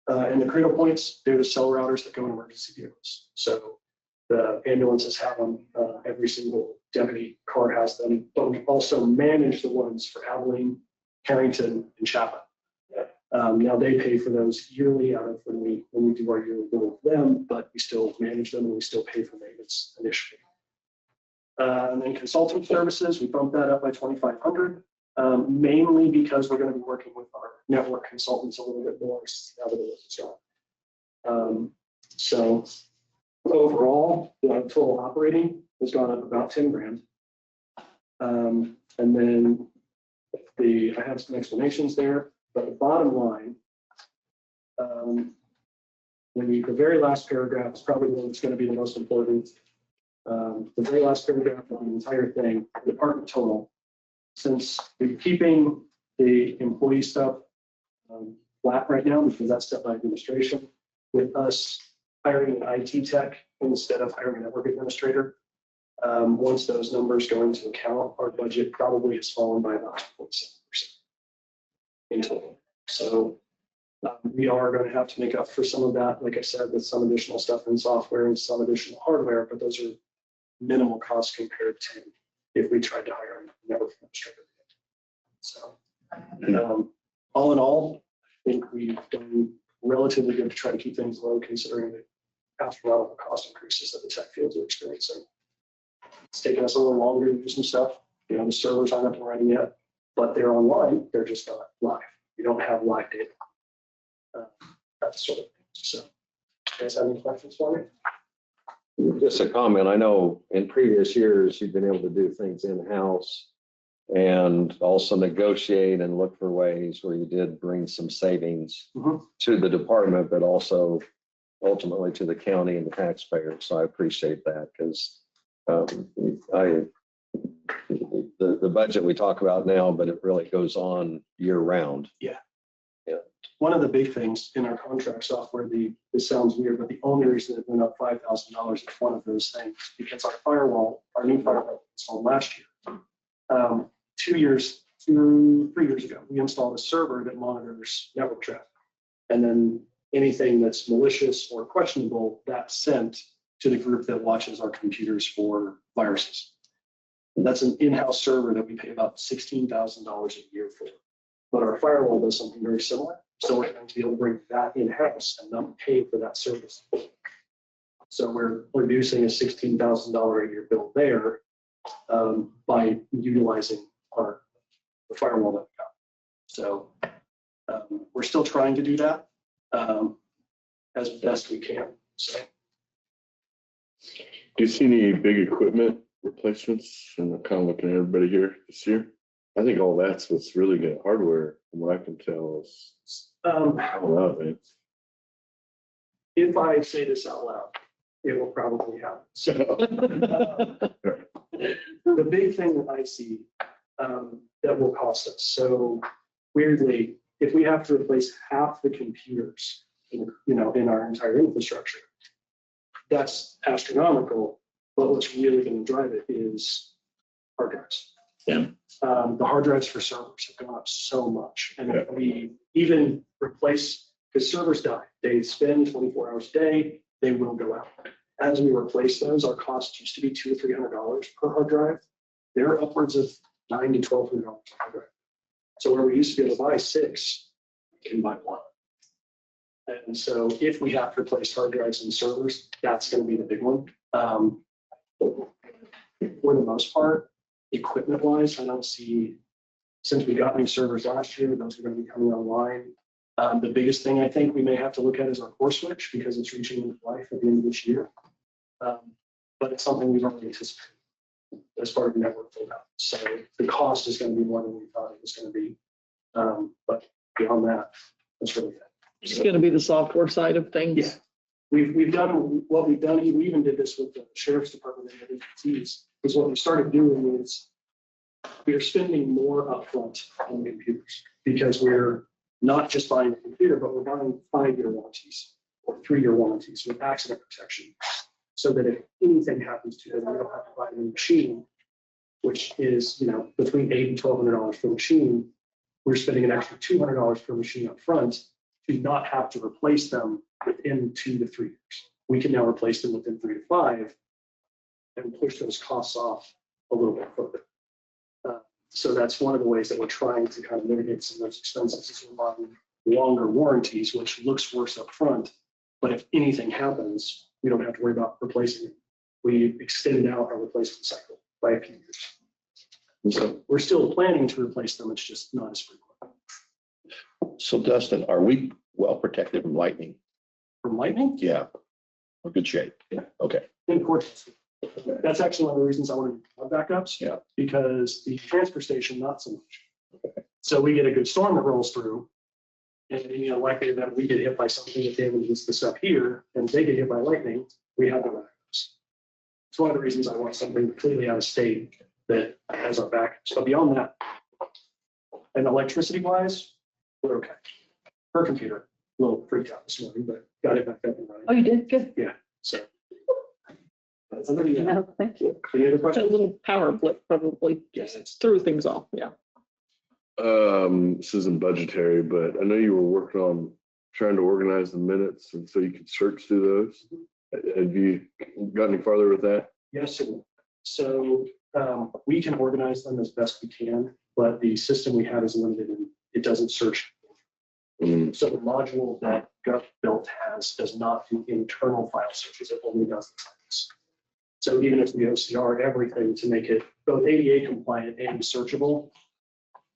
And the Cradle Points, they're the cell routers that go in emergency vehicles. So the ambulances have them, every single deputy car has them, but we also manage the ones for Abilene, Harrington, and Chapman. Now they pay for those yearly out of when we do our yearly bill with them, but we still manage them and we still pay for maintenance initially. And then consulting services, we bumped that up by 2,500, mainly because we're going to be working with our network consultants a little bit more now that it is gone. So overall, the total operating has gone up about 10 grand. And then I have some explanations there, but the bottom line, the very last paragraph is probably the one that's going to be the most important. The very last paragraph of the entire thing, the department total, since we're keeping the employee stuff flat right now because that's set by administration, with us hiring an IT tech instead of hiring a network administrator. Once those numbers go into account, our budget probably has fallen by about 2.7% in total. So we are going to have to make up for some of that, like I said, with some additional stuff in software and some additional hardware, but those are minimal costs compared to if we tried to hire a network administrator. So all in all, I think we've done relatively good to try to keep things low considering the astronomical cost increases that the tech fields are experiencing. It's taken us a little longer to do some stuff. The servers aren't up and running yet, but they're online. They're just not live. You don't have live data. That sort of thing. So, you guys have any questions for me? Just a comment. I know in previous years, you've been able to do things in-house and also negotiate and look for ways where you did bring some savings to the department, but also ultimately to the county and the taxpayers. So I appreciate that because the budget we talk about now, but it really goes on year round. Yeah. One of the big things in our contract software, this sounds weird, but the only reason it went up $5,000 is one of those things, because our new firewall installed last year. 3 years ago, we installed a server that monitors network traffic. And then anything that's malicious or questionable, that's sent to the group that watches our computers for viruses. And that's an in-house server that we pay about $16,000 a year for. But our firewall does something very similar. So we're going to be able to bring that in-house and not pay for that service. So we're reducing a $16,000 a year bill there by utilizing the firewall that we got. So we're still trying to do that as best we can. So. Do you see any big equipment replacements? And I'm kind of looking at everybody here this year. I think all that's what's really good hardware, from what I can tell. Is if I say this out loud, it will probably happen. So the big thing that I see that will cost us. So weirdly, if we have to replace half the computers, in our entire infrastructure, that's astronomical. But what's really going to drive it is hard drives. Yeah. The hard drives for servers have gone up so much. And if we even replace, because servers die, they spend 24 hours a day, they will go out. As we replace those, our cost used to be $200 to $300 per hard drive. They're upwards of $900 to $1,200 per hard drive. So where we used to be able to buy 6, we can buy 1. And so if we have to replace hard drives and servers, that's going to be the big one. For the most part, equipment wise, I don't see, since we got new servers last year, those are going to be coming online. The biggest thing I think we may have to look at is our core switch because it's reaching end of life at the end of this year. But it's something we've already anticipated as part of the network build out. So the cost is going to be more than we thought it was going to be. But beyond that, that's really it. It's going to be the software side of things. Yeah. We've done what we've done. We even did this with the sheriff's department and other agencies. Because what we started doing is we are spending more upfront on computers because we're not just buying a computer, but we're buying 5-year warranties or 3-year warranties with accident protection. So that if anything happens to them, we don't have to buy a new machine, which is, between $800 and $1,200 per machine. We're spending an extra $200 per machine up front to not have to replace them within 2 to 3 years. We can now replace them within 3 to 5 and push those costs off a little bit further. So that's one of the ways that we're trying to kind of mitigate some of those expenses is we're buying longer warranties, which looks worse up front. But if anything happens, we don't have to worry about replacing it. We extend out our replacement cycle by a few years. So we're still planning to replace them. It's just not as frequent. So Dustin, are we well protected from lightning? From lightning? Yeah. We're good shape. Yeah. Okay. In course. That's actually one of the reasons I wanted to have backups. Yeah. Because the transfer station, not so much. Okay. So we get a good storm that rolls through. And likely that we get hit by something that damages the stuff here, and they get hit by lightning, we have the backups. It's one of the reasons I want something completely out of state that has our backups. But beyond that, and electricity wise, we're okay. Her computer, a little freaked out this morning, but got it back up and running. Oh, you did? Good. Yeah. So. That's another, yeah. No, thank you. Any other A questions? little power blip probably just threw things off. Yeah. This isn't budgetary, but I know you were working on trying to organize the minutes and so you could search through those. Have you got any farther with that? Yes, sir. So we can organize them as best we can, but the system we have is limited and it doesn't search. So the module that Gov built does not do internal file searches. It only does the titles. So even if we OCR everything to make it both ADA compliant and searchable,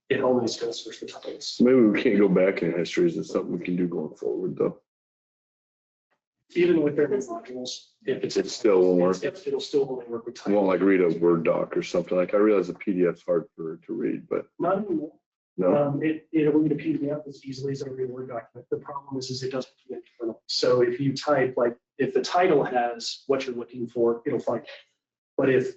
it only is going to search the titles. Maybe we can't go back in history. Is it something we can do going forward though? Even with their modules, if It still won't work. it'll still only work with I titles. won't like read a Word doc or something. Like I realize a PDF's hard to read, but Not anymore. no. It'll read a PDF as easily as it'll read a Word document. The problem is it doesn't do internal. So if you type, like, if the title has what you're looking for, it'll find it. But if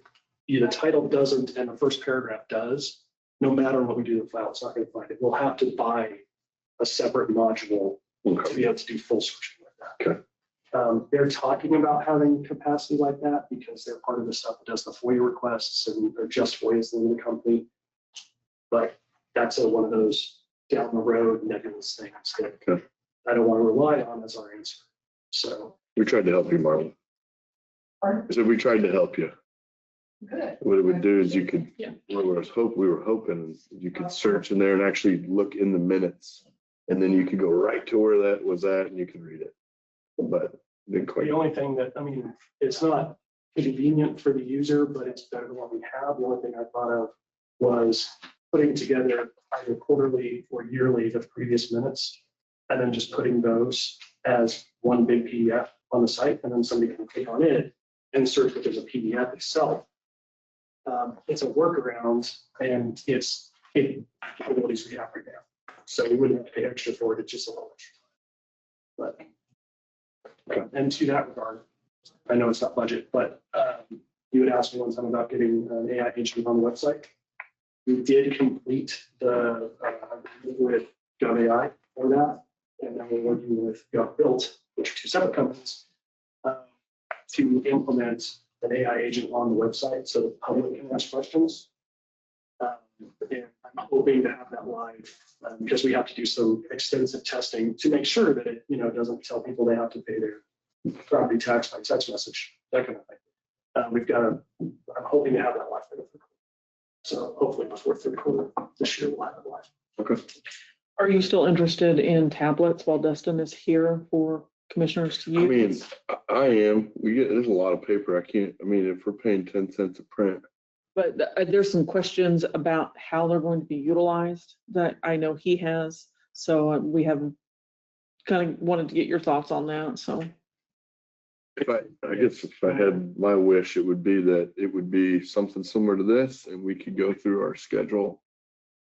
the title doesn't and the first paragraph does, no matter what we do to the file, it's not going to find it. We'll have to buy a separate module to be able to do full searching like that. Okay. They're talking about having capacity like that because they're part of the stuff that does the FOIA requests and they're just FOIA is the name of the company. But that's one of those down the road nebulous things that Okay. I don't want to rely on as our answer. So We tried to help you, Marlon. I said we tried to help you. Good. What it would do is you could, Yeah. we were hoping you could search in there and actually look in the minutes. And then you could go right to where that was at and you could read it. But didn't quite. the only thing that, it's not convenient for the user, but it's better than what we have. The only thing I thought of was putting together either quarterly or yearly the previous minutes, and then just putting those as one big PDF on the site, and then somebody can click on it and search within the PDF itself. It's a workaround, and it's capabilities we have right now. So we wouldn't have to pay extra for it, it's just a little extra. But, and to that regard, I know it's not budget, but you had asked me one time about getting an AI agent on the website. We did complete the with GovAI for that, and now we're working with GovBuilt, which are two separate companies, to implement an AI agent on the website so the public can ask questions. And I'm hoping to have that live because we have to do some extensive testing to make sure that it doesn't tell people they have to pay their property tax by text message, that kind of thing. I'm hoping to have that live. So hopefully before third quarter this year, we'll have it live. Okay. Are you still interested in tablets while Dustin is here for commissioners to use? I am. There's a lot of paper. If we're paying 10 cents a print, But there's some questions about how they're going to be utilized that I know he has. So we have kind of wanted to get your thoughts on that. So I guess if I had my wish, it would be that it would be something similar to this and we could go through our schedule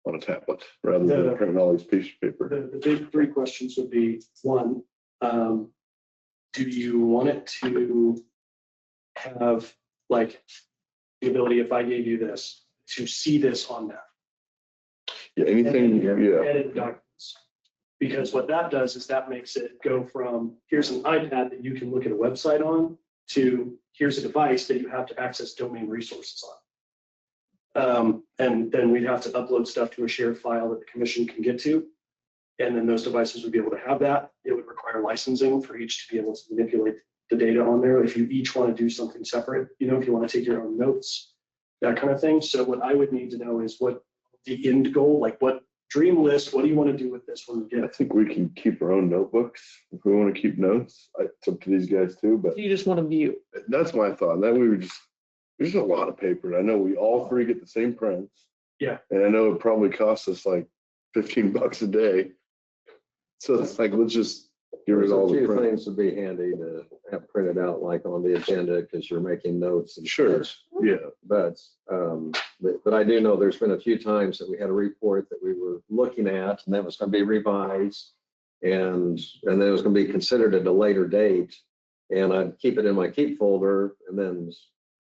on a tablet rather than printing all these pieces of paper. The big three questions would be, one, do you want it to have like the ability, if I gave you this, to see this on that? Yeah, anything, yeah. Edit documents. Because what that does is that makes it go from, here's an iPad that you can look at a website on, to here's a device that you have to access domain resources on. And then we'd have to upload stuff to a shared file that the commission can get to. And then those devices would be able to have that. It would require licensing for each to be able to manipulate the data on there. If you each want to do something separate, you know, if you want to take your own notes, that kind of thing. So what I would need to know is what the end goal, like what dream list, what do you want to do with this when we get I it? think we can keep our own notebooks if we want to keep notes. It's up to these guys too, but you just want to view. that's my thought. That we would just, there's a lot of paper. I know we all three get the same prints. Yeah. And I know it probably costs us like $15 a day. So it's like, let's just get rid There's of all a the few prints. things would be handy to have printed out, like on the agenda, because you're making notes and Sure, such. yeah. But I do know there's been a few times that we had a report that we were looking at, and that was going to be revised, and then it was going to be considered at a later date, and I'd keep it in my keep folder, and then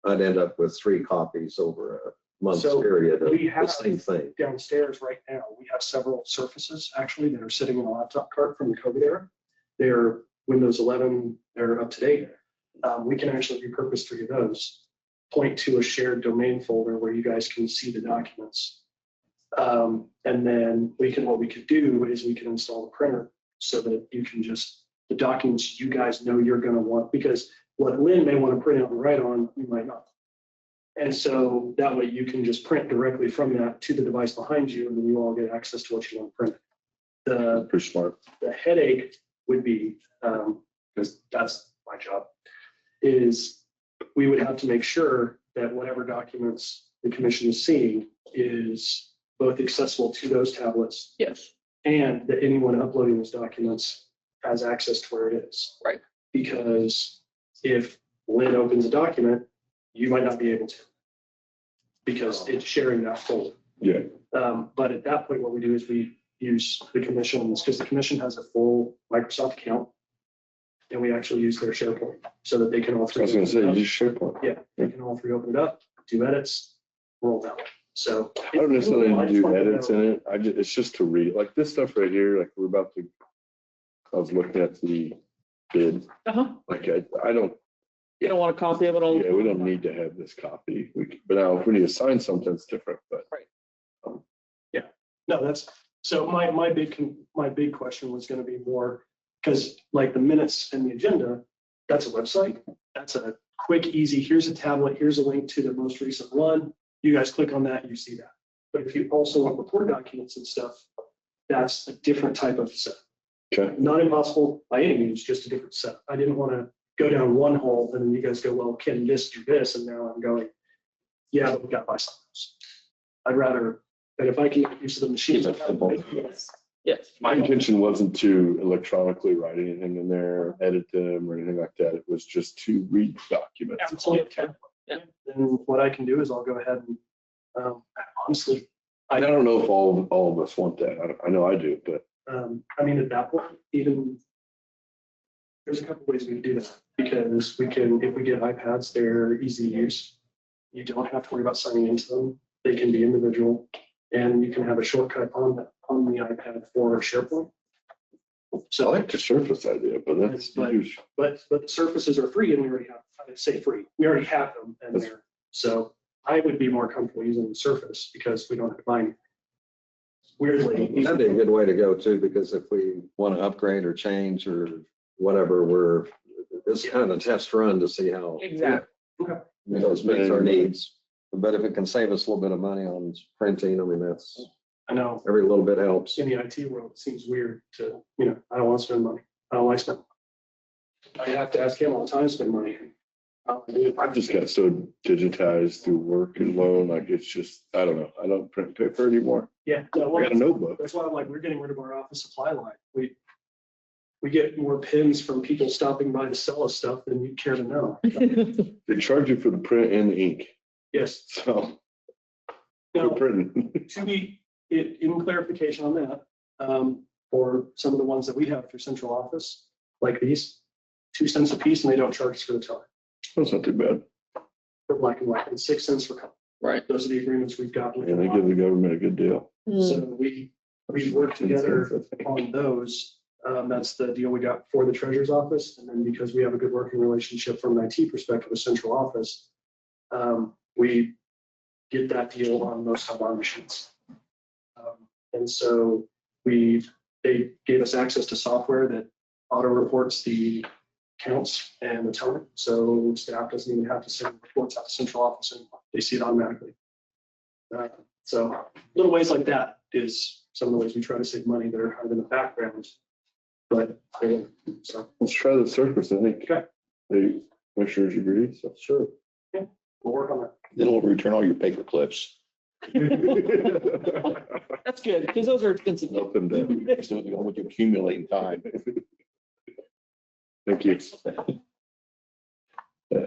I'd end up with 3 copies over a month's So period of we the have same thing. downstairs right now, we have several Surfaces actually that are sitting in a laptop cart from the COVID era. They're Windows 11, they're up to date. We can actually repurpose 3 of those, point to a shared domain folder where you guys can see the documents. And then what we could do is we can install a printer so that you can just, the documents you guys know you're going to want, because what Lynn may want to print out and write on, you might not. And so that way you can just print directly from that to the device behind you, and then you all get access to what you want to print. Pretty smart. The headache would be, because that's my job, is we would have to make sure that whatever documents the commission is seeing is both accessible to those tablets Yes. and that anyone uploading those documents has access to where it is. Right. Because if Lynn opens a document, you might not be able to, because it's sharing that folder. Yeah. But at that point, what we do is we use the commission's, because the commission has a full Microsoft account, and we actually use their SharePoint so that they can all I was gonna say, you should. Yeah, they can all 3 open it up, do edits, roll down. So. I don't necessarily need to do want edits know- in it. It's just to read, like this stuff right here, like we're about to, I was looking at the bid, like I don't, You don't want a copy of it all? yeah, we don't need to have this copy. But now if we need to sign something, it's different, but. No, that's, so my big question was gonna be more, because like the minutes and the agenda, that's a website. That's a quick, easy, here's a tablet, here's a link to the most recent one. You guys click on that, you see that. But if you also want report documents and stuff, that's a different type of set. Okay. Not impossible by any means, just a different set. I didn't want to go down one hole and then you guys go, well, can this do this? And now I'm going, yeah, but we got to buy something else. I'd rather, but if I can get use of the machines. Yes. Yes. My intention wasn't to electronically write anything in there, edit them or anything like that. It was just to read documents. Absolutely. Yeah. And what I can do is I'll go ahead and, honestly, I don't know if all of us want that. I know I do, but I mean, at that point, even, there's a couple ways we can do that, because we can, if we get iPads, they're easy to use. You don't have to worry about signing into them. They can be individual, and you can have a shortcut on the iPad for SharePoint. I So, like the Surface idea, but that's huge. but the Surfaces are free, and we already have, I say free, we already have them, and they're, so I would be more comfortable using the Surface because we don't have to buy anything. Weirdly. That'd be a good way to go too, because if we want to upgrade or change or whatever, it's kind of a test run to see how Exactly. those meets our needs. But if it can save us a little bit of money on printing, I mean, that's, I know. every little bit helps. In the IT world, it seems weird to, I don't want to spend money. I don't like spending. I have to ask him all the time to spend money. I've just got so digitized through work and loan, like it's just, I don't know, I don't print paper anymore. Yeah. No, I got a notebook. that's why I'm like, we're getting rid of our office supply line. We get more pins from people stopping by to sell us stuff than you care to know. They charge you for the print and the ink, Yes. so. Now, We're printing. to be, in clarification on that, for some of the ones that we have through central office, like these, 2 cents a piece and they don't charge us for the time. That's not too bad. For black and white, and 6 cents for color. Right. Those are the agreements we've got. with And they give the government a good deal. So we work together on those. That's the deal we got for the treasurer's office. And then because we have a good working relationship from an IT perspective with central office, we get that deal on most of our machines. And so they gave us access to software that auto reports the counts and the total. So staff doesn't even have to send reports out to central office and they see it automatically. So little ways like that is some of the ways we try to save money that are kind of in the background. But so Let's try the surface, I think. Okay. The commissioners agree, so sure. we'll work on that. Then we'll return all your paper clips. That's good, because those are expensive. Help them down. So you don't accumulate in time. Thank you.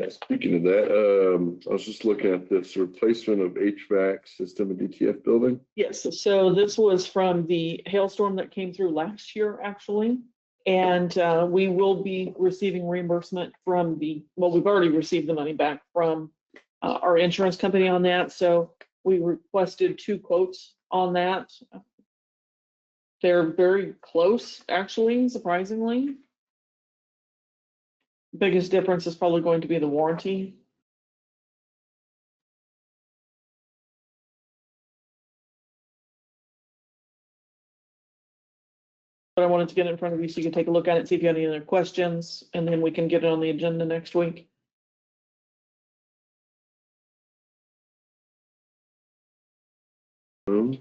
Speaking of that, I was just looking at this replacement of HVAC system in DTF building. Yes, so this was from the hailstorm that came through last year, actually. And we will be receiving reimbursement from well, we've already received the money back from our insurance company on that. So we requested 2 quotes on that. They're very close, actually, surprisingly. Biggest difference is probably going to be the warranty. But I wanted to get it in front of you so you can take a look at it, see if you have any other questions, and then we can get it on the agenda next week. What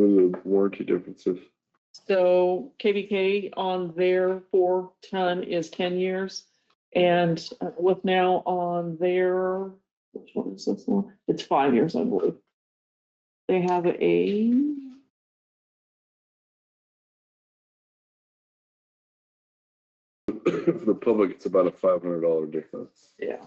are the warranty differences? So KVK on their 4-ton is 10 years. And with now on their, which one is this one? It's 5 years, I believe. They have For the public, it's about a $500 difference. yeah.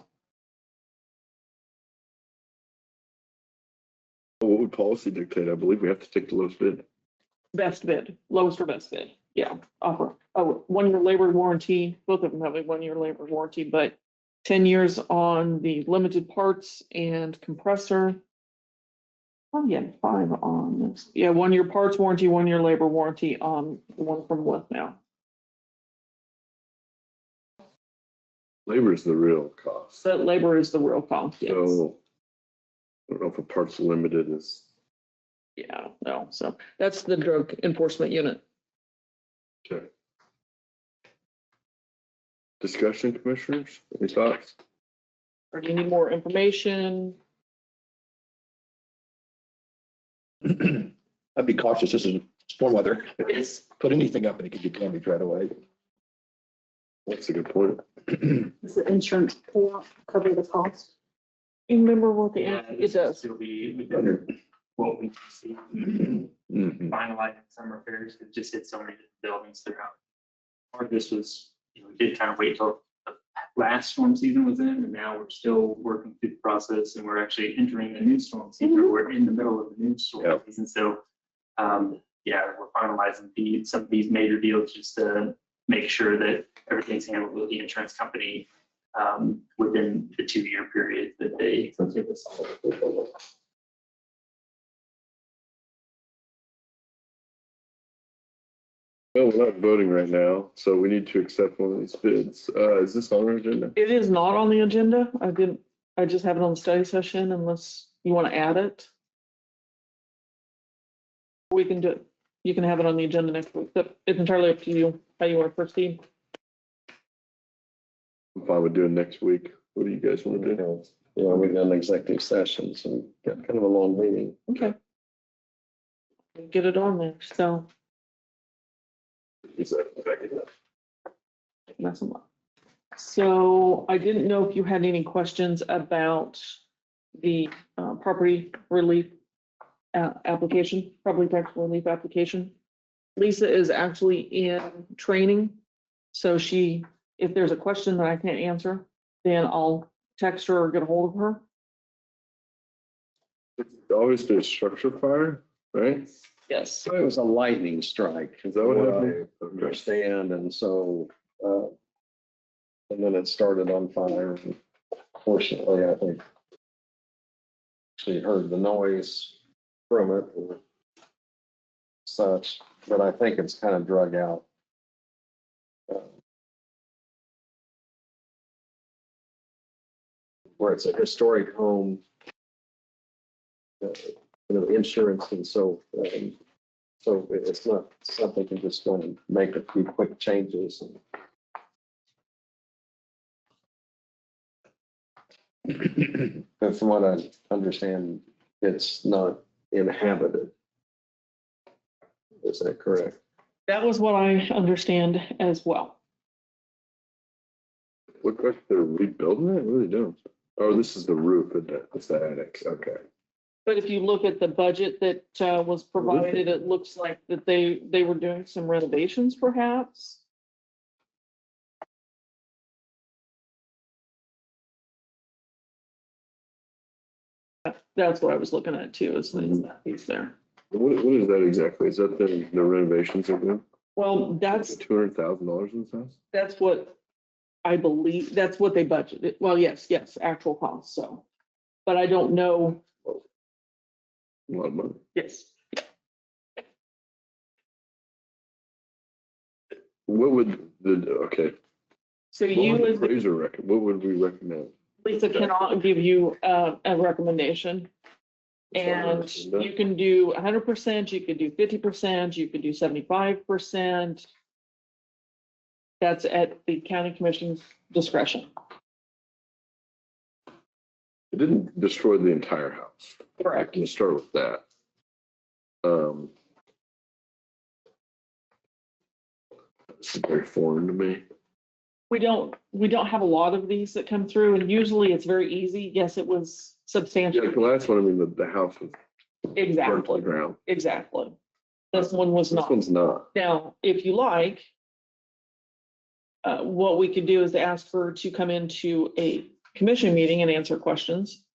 What would policy dictate? I believe we have to take the lowest bid. Best bid, lowest or best bid, yeah, offer, 1-year labor warranty, both of them have a 1-year labor warranty, but 10 years on the limited parts and compressor. I'm getting 5 on this, yeah, 1-year parts warranty, 1-year labor warranty on the one from With now. Labor is the real cost. That labor is the real cost, yes, So I don't know if a parts limited is. yeah, no, so that's the drug enforcement unit. Okay. Discussion, commissioners, any thoughts? Or do you need more information? I'd be cautious. This is storm weather. Yes. Put anything up and it could get damaged right away. That's a good point. Does the insurance cover the cost? You remember what the, Yeah, it does. Still be within what we see, Mhm. finalizing some repairs, it just hit so many buildings throughout. Part of this was, we did kind of wait till the last storm season was in, and now we're still working through the process, and we're actually entering the new storm season. We're in the middle of the new storm Yep. season, so, yeah, we're finalizing some of these major deals just to make sure that everything's handled with the insurance company within the 2-year period that they give us. Well, we're not voting right now, so we need to accept one of these bids. Is this on our agenda? It is not on the agenda. I just have it on the study session unless you want to add it. We can do it. You can have it on the agenda next week, but it's entirely up to you how you want to proceed. I'm fine with doing next week. What do you guys want to do? Yeah, we've done executive sessions and got kind of a long meeting. Okay. Get it on there, so. Is that effective? mess them up. So I didn't know if you had any questions about the property relief application, property tax relief application. Lisa is actually in training. So if there's a question that I can't answer, then I'll text her or get a hold of her. It's obviously a structure fire, right? Yes. So it was a lightning strike. Is that what I happened? Okay. understand, and so, and then it started on fire. Fortunately, I think she heard the noise from it or such, but I think it's kind of drug out. Where it's a historic home, insurance, and so, so it's not something you just want to make a few quick changes. But from what I understand, it's not inhabited. Is that correct? That was what I understand as well. Look like they're rebuilding it. What are they doing? Oh, this is the roof, and it's the attic. Okay. But if you look at the budget that was provided, it looks like that they were doing some renovations perhaps. That's what I was looking at too, is that piece there. What is that exactly? Is that the renovations they're doing? Well, that's $200,000 in this house? That's what I believe, that's what they budgeted. Well, yes, actual cost, so. But I don't know, A lot of money. yes. What would okay. So you What would as the appraiser what would we recommend? Lisa cannot give you a recommendation. And you can do 100%, you could do 50%, you could do 75%. That's at the county commission's discretion. It didn't destroy the entire house. Correct. Let's start with that. It's very foreign to me. We don't have a lot of these that come through, and usually it's very easy. Yes, it was Yeah, substantial. the last one, I mean, the house was burnt to the Exactly, ground. exactly. This one was This not. one's not. Now, if you like, what we could do is to ask her to come into a commission meeting and answer questions.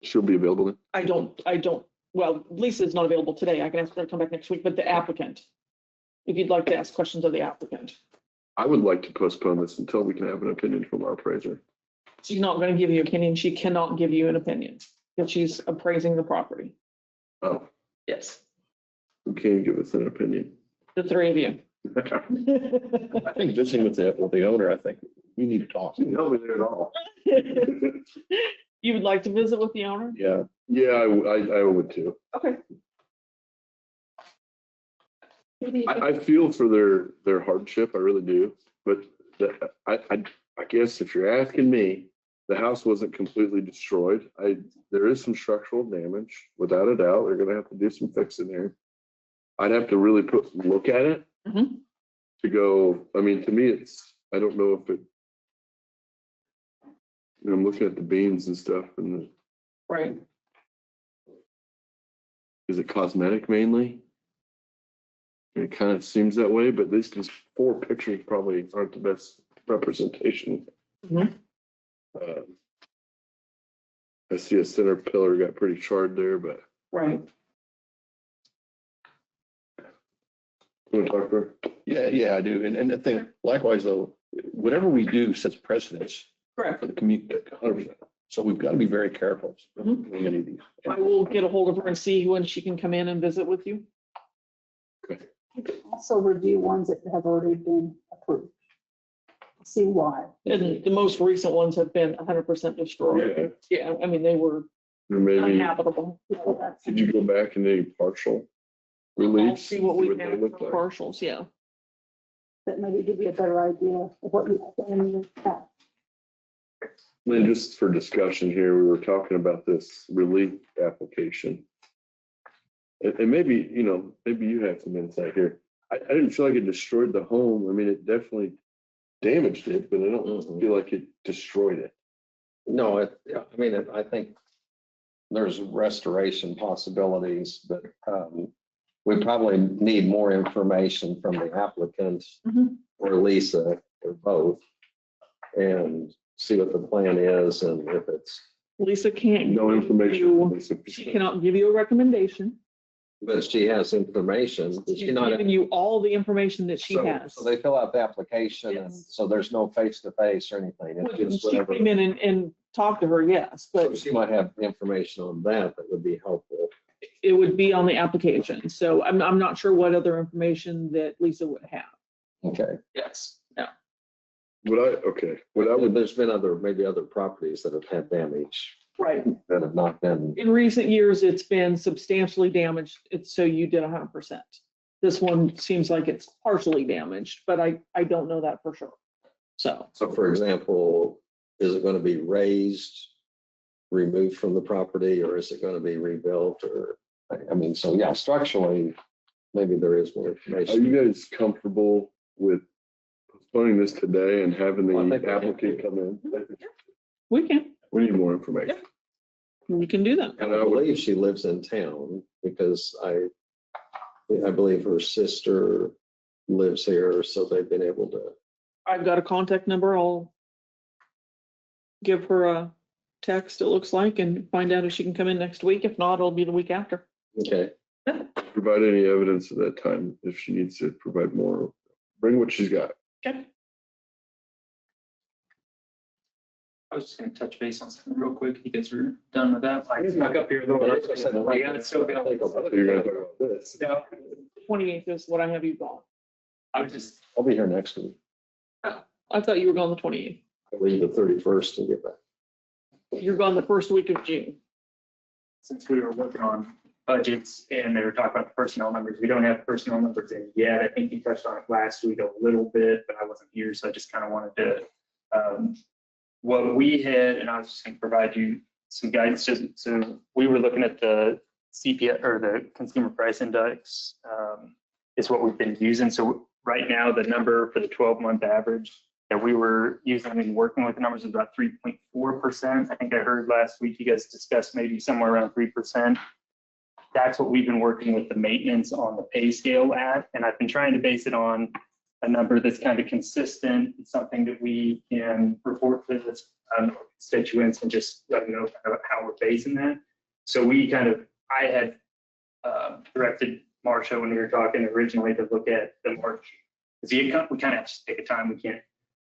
She'll be available then? I don't, well, Lisa's not available today. I can ask her to come back next week, but the applicant, if you'd like to ask questions of the applicant. I would like to postpone this until we can have an opinion from our appraiser. She's not going to give you an opinion. She cannot give you an opinion because she's appraising the property. Oh, Yes, who can give us an opinion? the three of you. I think visiting with the owner, I think we need to talk. Help me there at all. You would like to visit with the owner? Yeah, Yeah, I would too. Okay. I feel for their hardship, I really do, but I guess if you're asking me, the house wasn't completely destroyed. There is some structural damage, without a doubt. They're gonna have to do some fixing there. I'd have to really look at it Mhm. to go, I mean, to me, I don't know if I'm looking at the beams and stuff, and Right. is it cosmetic mainly? It kind of seems that way, but these 4 pictures probably aren't the best representation. Mhm. I see a center pillar got pretty charred there, but Right. you want to talk to her? yeah, I do. And the thing, likewise though, whatever we do sets precedence Correct. for the community, 100%. So we've got to be very careful. Mhm. Doing any of these. I will get a hold of her and see when she can come in and visit with you. Also review ones that have already been approved. See why. And the most recent ones have been 100% destroyed. Yeah, I mean, they were Or maybe, uninhabitable. could you go back and do partial I'll reliefs? see what we they have look for like? partials, yeah. That maybe give you a better idea of what you have in your path. And just for discussion here, we were talking about this relief application. And maybe, maybe you have some insight here. I didn't feel like it destroyed the home. I mean, it definitely damaged it, but I don't feel like it destroyed it. No, I think there's restoration possibilities, but we probably need more information from the applicant Mhm. or Lisa or both and see what the plan is and if it's, Lisa can't. No give information. you- She cannot give you a recommendation. but she has information. Is she She's not? giving you all the information that she So- has. So they fill out the application and Yes. so there's no face-to-face or anything. It's When just she whatever. came in and talked to her, yes, So but she might have information on that that would be helpful. it would be on the application. So I'm not sure what other information that Lisa would have. Okay. Yes. Yeah. There's been maybe other properties that have had damage Right. that have not been. In recent years, it's been substantially damaged. So you did 100%. This one seems like it's partially damaged, but I don't know that for sure. So So for example, is it going to be raised, removed from the property, or is it going to be rebuilt or, so yeah, structurally, maybe there is more Are information. you guys comfortable with postponing this today and having Well, I think the we can. applicant come in? we can We need more information. do that. And I believe she lives in town because I believe her sister lives here, so they've been able to. I've got a contact number. I'll give her a text, it looks like, and find out if she can come in next week. If not, it'll be the week after. Okay. Provide any evidence at that time if she needs to provide more. Bring what she's got. Okay. I was just gonna touch base on something real quick. You guys are done with that? I snuck up here a little bit. Yeah, it's so good. I thought you were gonna talk about this. Yeah, 28th is what I have you gone. I was just, I'll be here next week. I thought you were gone the 28th. I leave the 31st and get back. You're gone the first week of June. since we were working on budgets and they were talking about the personnel numbers, we don't have personnel numbers in yet. I think you touched on it last week a little bit, but I wasn't here, so I just kind of wanted to, what we had, and I was just going to provide you some guidance. So we were looking at the CPI or the Consumer Price Index is what we've been using. So right now, the number for the 12-month average that we were using and working with the numbers is about 3.4%. I think I heard last week you guys discussed maybe somewhere around 3%. That's what we've been working with the maintenance on the pay scale at. And I've been trying to base it on a number that's kind of consistent. It's something that we can report to the constituents and just let them know kind of how we're basing that. So I had directed Marsha when we were talking originally to look at the March. We kind of have to take a time. We can't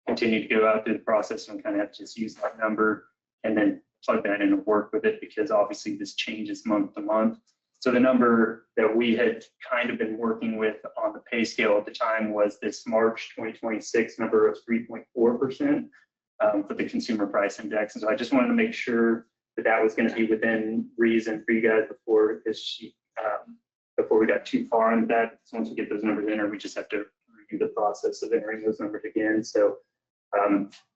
continue to go out through the process and kind of have to just use that number and then plug that in and work with it, because obviously this changes month to month. So the number that we had kind of been working with on the pay scale at the time was this March 2026 number of 3.4% for the consumer price index. And so I just wanted to make sure that that was going to be within reason for you guys before we got too far into that. So once we get those numbers in, or we just have to review the process of entering those numbers again. So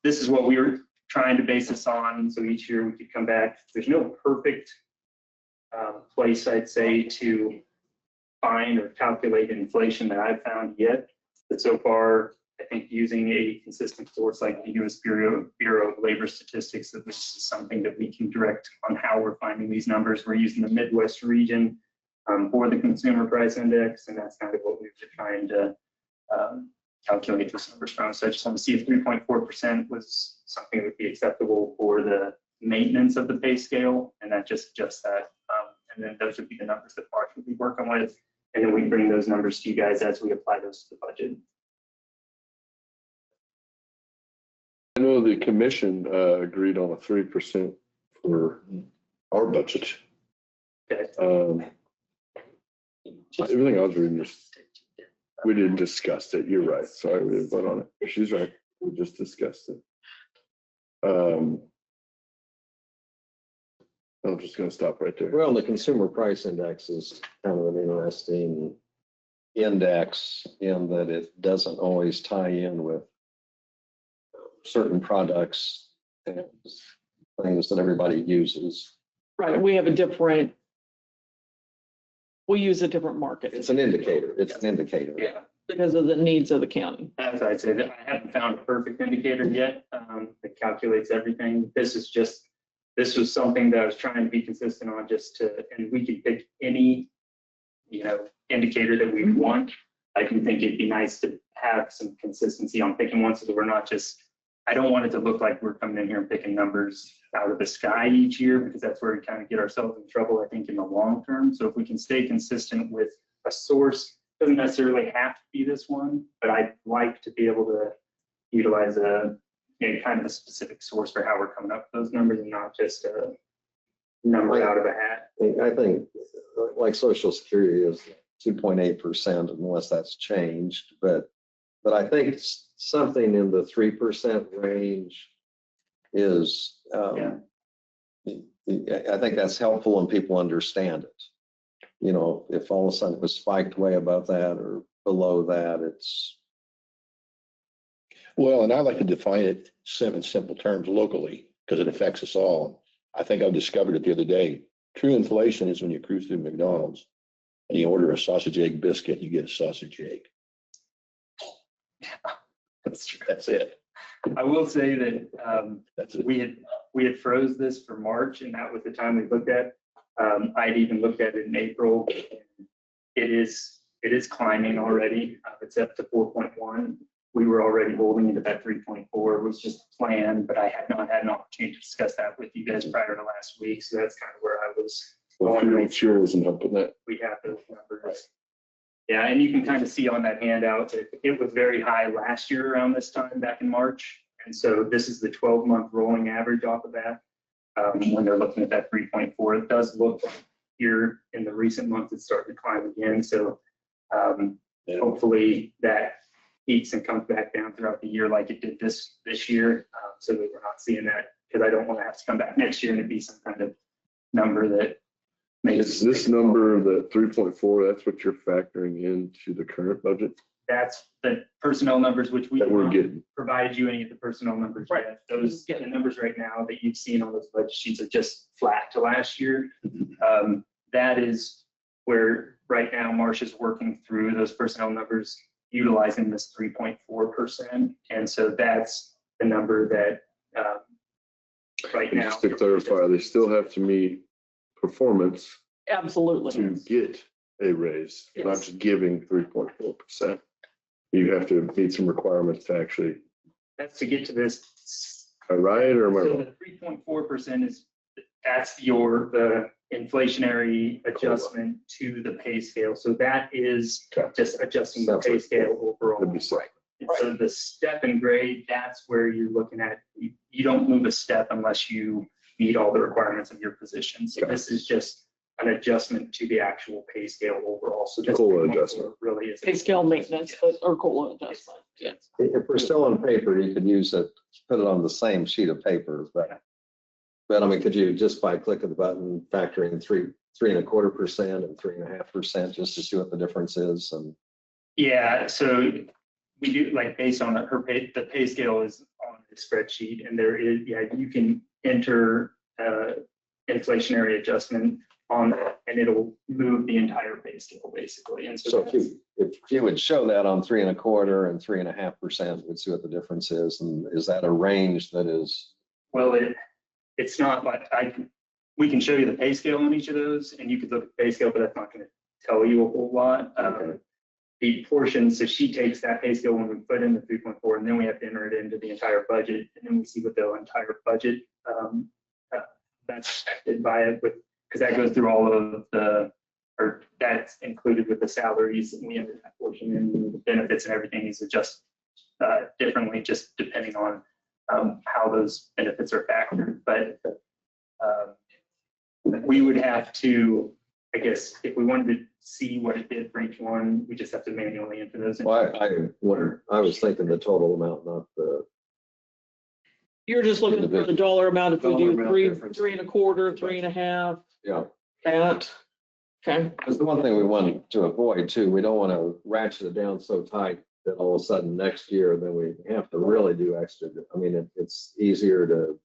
this is what we were trying to base this on. So each year we could come back. There's no perfect place, I'd say, to find or calculate inflation that I've found yet. But so far, I think using a consistent source like the U.S. Bureau of Labor Statistics, that this is something that we can direct on how we're finding these numbers. We're using the Midwest region for the consumer price index, and that's kind of what we've been trying to calculate those numbers from. So I just want to see if 3.4% was something that would be acceptable for the maintenance of the pay scale, and that just adjusts that. And then those would be the numbers that Mark would be working with, and then we bring those numbers to you guys as we apply those to the budget. I know the commission agreed on a 3% for our budget. Okay. Everything I was reading, we didn't discuss it. You're right. Sorry, we didn't vote on it. She's right. We just discussed it. I'm just gonna stop right there. Well, the consumer price index is kind of an interesting index in that it doesn't always tie in with certain products and things that everybody uses. Right, we have a different we use a different market It's an indicator. It's an indicator. Yeah. because of the needs of the county. As I said, I haven't found a perfect indicator yet, that calculates everything. This was something that I was trying to be consistent on and we can pick any, indicator that we want. I do think it'd be nice to have some consistency on picking one so that we're not I don't want it to look like we're coming in here and picking numbers out of the sky each year, because that's where we kind of get ourselves in trouble, I think, in the long term. So if we can stay consistent with a source, doesn't necessarily have to be this one, but I'd like to be able to utilize kind of a specific source for how we're coming up with those numbers and not just a number out of a hat. I think like Social Security is 2.8% unless that's changed, but I think something in the 3% range is, I think that's helpful and people understand it. If all of a sudden it was spiked way above that or below that, it's. Well, and I like to define it 7 simple terms locally because it affects us all. I think I discovered it the other day. True inflation is when you cruise through McDonald's and you order a sausage egg biscuit, you get a sausage egg. That's it. I will say that That's it. we had froze this for March, and that was the time we looked at. I'd even looked at it in April. It is climbing already. It's up to 4.1. We were already holding it at that 3.4. It was just planned, but I had not had an opportunity to discuss that with you guys prior to last week. So that's kind of where I was. Well, fuel isn't helping that. We have those numbers. Yeah, and you can kind of see on that handout that it was very high last year around this time back in March. And so this is the 12-month rolling average off of that. When they're looking at that 3.4, it does look like here in the recent months it's starting to climb again. So hopefully that peaks and comes back down throughout the year like it did this year, so that we're not seeing that, because I don't want to have to come back next year and it be some kind of number that makes. Is this number, the 3.4, that's what you're factoring into the current budget? That's the personnel numbers, which we That we're getting. provided you any of the personnel numbers yet. Those the numbers right now that you've seen on those budget sheets are just flat to last year. That is where right now Marsh is working through those personnel numbers, utilizing this 3.4%. And so that's the number that right now. Just to clarify, they still have to meet performance Absolutely. to get a raise, not Yes. just giving 3.4%. You have to meet some requirements to actually, That's to get to this. am I right or am I So wrong? the 3.4% that's the inflationary adjustment to the pay scale. So that is just adjusting the pay scale overall. That'd be so. And so the step and grade, that's where you're looking at, you don't move a step unless you meet all the requirements of your position. So this is just an adjustment to the actual pay scale overall. So this COLA adjustment. really is. Pay scale maintenance, or COLA adjustment, yes. If we're still on paper, you could use it, put it on the same sheet of paper, but I mean, could you just by click of the button, factor in 3.25% and 3.5% just to see what the difference is? And Yeah, so we do, like, based on the pay scale is on the spreadsheet, and there is, you can enter inflationary adjustment on that, and it'll move the entire pay scale basically. And so so if you would show that on 3.25% and 3.5%, we'd see what the difference is. And is that a range that is? well, it's not like we can show you the pay scale on each of those, and you could look at the pay scale, but that's not going to tell you a whole lot. The portion, so she takes that pay scale when we put in the 3.4, and then we have to enter it into the entire budget, and then we see what the entire budget that's affected by it, because that goes through all of or that's included with the salaries, and we enter that portion, and the benefits and everything is adjusted differently, just depending on how those benefits are factored. But we would have to, I guess, if we wanted to see what it did for each one, we just have to manually enter those. Well, I was thinking the total amount, not the. You're just looking for the dollar amount if we do Dollar amount 3.25, 3.5, Yeah. that. Okay, Because the one thing we want to avoid too, we don't want to ratchet it down so tight that all of a sudden next year, then we have to really do extra. I mean, it's easier to,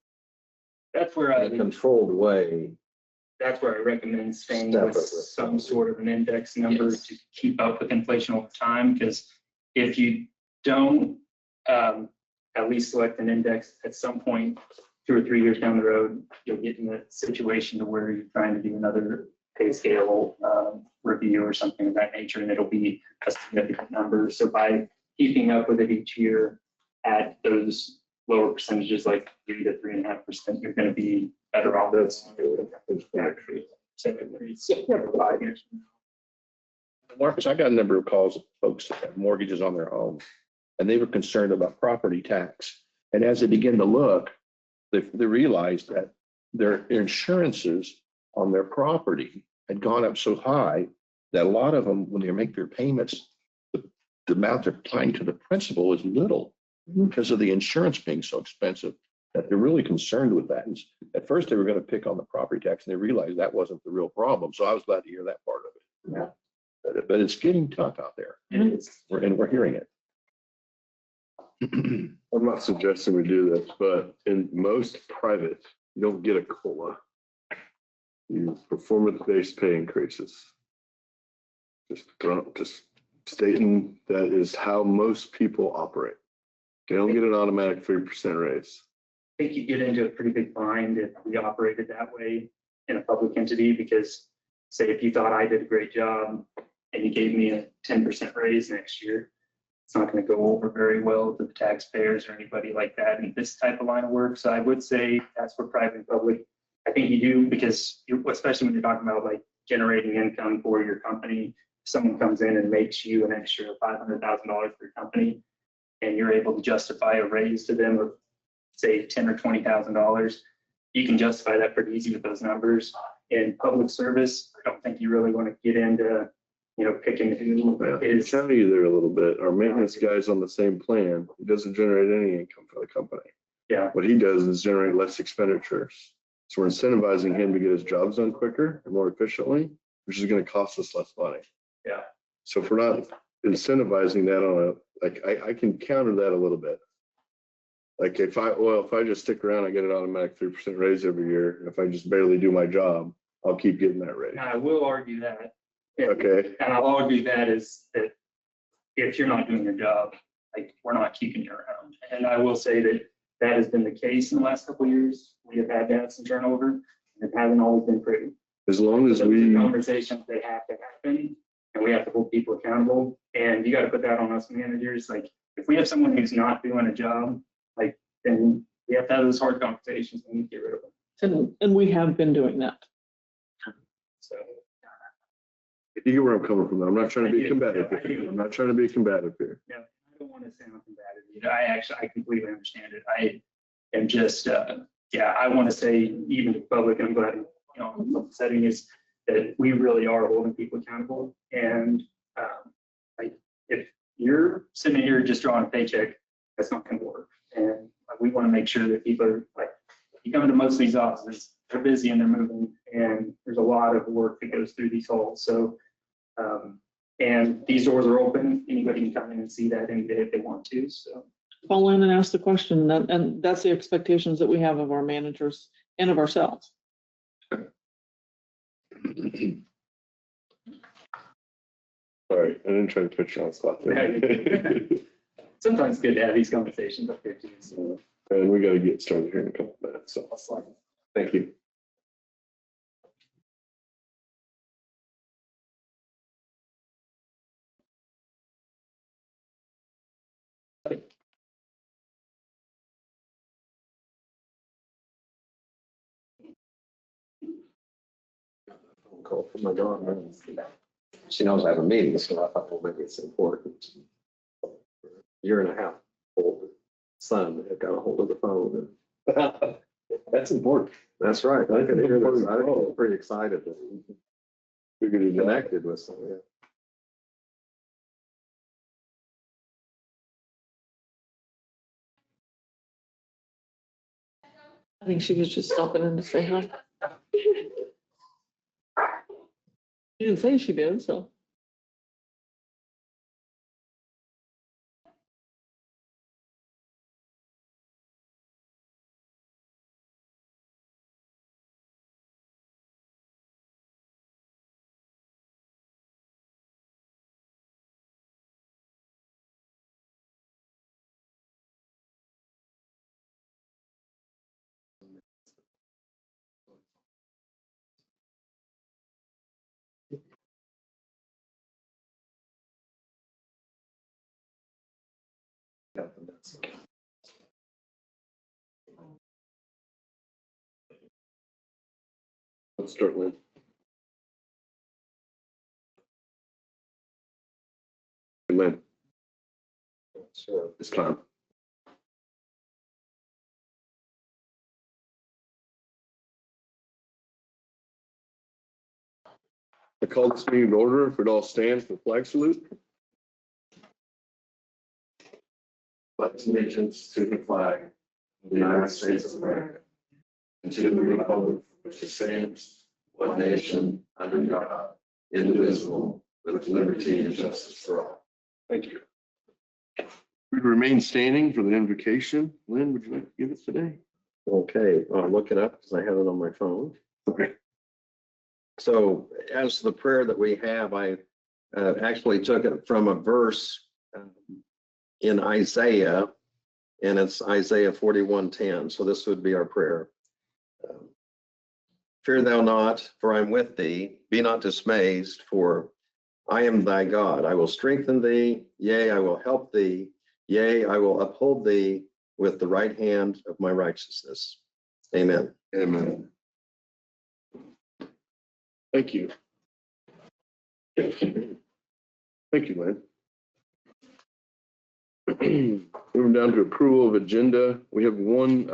That's where in a controlled way, that's where I recommend staying Step with it. some sort of an index number to keep up with inflation over time, because if you don't at least select an index at some point, 2 or 3 years down the road, you'll get in a situation to where you're trying to do another pay scale review or something of that nature, and it'll be a significant number. So by keeping up with it each year at those lower percentages, like 3 to 3.5%, you're going to be better off. That's actually 5 years. Marcus, I got a number of calls of folks that have mortgages on their home, and they were concerned about property tax. And as they begin to look, they realized that their insurances on their property had gone up so high that a lot of them, when they make their payments, the amount they're applying to the principal is little because of the insurance being so expensive, that they're really concerned with that. And at first, they were going to pick on the property tax, and they realized that wasn't the real problem. So I was glad to hear that part of it. Yeah. But it's getting tough out there, and we're hearing it. I'm not suggesting we do this, but in most private, you don't get a COLA. You performance-based pay increases. Just stating that is how most people operate. They don't get an automatic 3% raise. I think you get into a pretty big bind if we operated that way in a public entity, because say if you thought I did a great job and you gave me a 10% raise next year, it's not going to go over very well to the taxpayers or anybody like that in this type of line of work. So I would say that's for private and public. I think you do, because especially when you're talking about like generating income for your company, if someone comes in and makes you an extra $500,000 for your company, and you're able to justify a raise to them of say $10,000 or $20,000, you can justify that pretty easy with those numbers. In public service, I don't think you really want to get into, picking who is. I'll tell you there a little bit. Our maintenance guy's on the same plan. He doesn't generate any income for the company. Yeah. What he does is generate less expenditures. So we're incentivizing him to get his jobs done quicker and more efficiently, which is going to cost us less money. Yeah. So if we're not incentivizing that on I can counter that a little bit. Like if I just stick around, I get an automatic 3% raise every year. If I just barely do my job, I'll keep getting that raise. Now, I will argue that. Okay. And I'll argue that if you're not doing your job, like we're not keeping you around. And I will say that has been the case in the last couple of years. We have had to have some turnover, and it hasn't always been pretty. As long as Those are we, conversations, they have to happen, and we have to hold people accountable. And you got to put that on us managers. Like if we have someone who's not doing a job, like then we have to have those hard conversations and we get rid of them. And we have been doing that. So. you get where I'm coming from. I'm not trying to be combative. I do. I'm not trying to be combative here. Yeah, I don't want to sound combative either. I completely understand it. I am just, I want to say even to the public, I'm glad, the setting is that we really are holding people accountable. And if you're sitting here just drawing a paycheck, that's not going to work. And we want to make sure that people are like, you come into most of these offices, they're busy and they're moving, and there's a lot of work that goes through these halls. So, and these doors are open. Anybody can come in and see that any day if they want to. So Call in and ask the question, and that's the expectations that we have of our managers and of ourselves. Sorry, I didn't try to put you on the spot there. sometimes it's good to have these conversations up here too. So. And we got to get started here in a couple of minutes. So thank you. Call from my daughter. She knows I have a meeting, so I thought, well, maybe it's important. Year and a half old son had got a hold of the phone. That's important. That's right. I could hear this. I was pretty excited that We're going he to connected with somebody. I think she was just stopping in to say hi. She didn't say she did, so. Let's start with. Lynn, Sure. it's time. I call this meeting to order. If we'd all stand for the flag salute. Pledge allegiance to the flag of the United States of America and to the republic which stands one nation under God, indivisible, with liberty and justice for all. Thank you. We remain standing for the invocation. Lynn, would you like to give it today? Okay, I'll look it up because I have it on my phone. Okay. So as the prayer that we have, I actually took it from a verse in Isaiah, and it's Isaiah 41:10. So this would be our prayer. Fear thou not, for I am with thee. Be not dismayed, for I am thy God. I will strengthen thee. Yea, I will help thee. Yea, I will uphold thee with the right hand of my righteousness. Amen. Amen. Thank you. Thank you, Lynn. Moving down to approval of agenda. We have one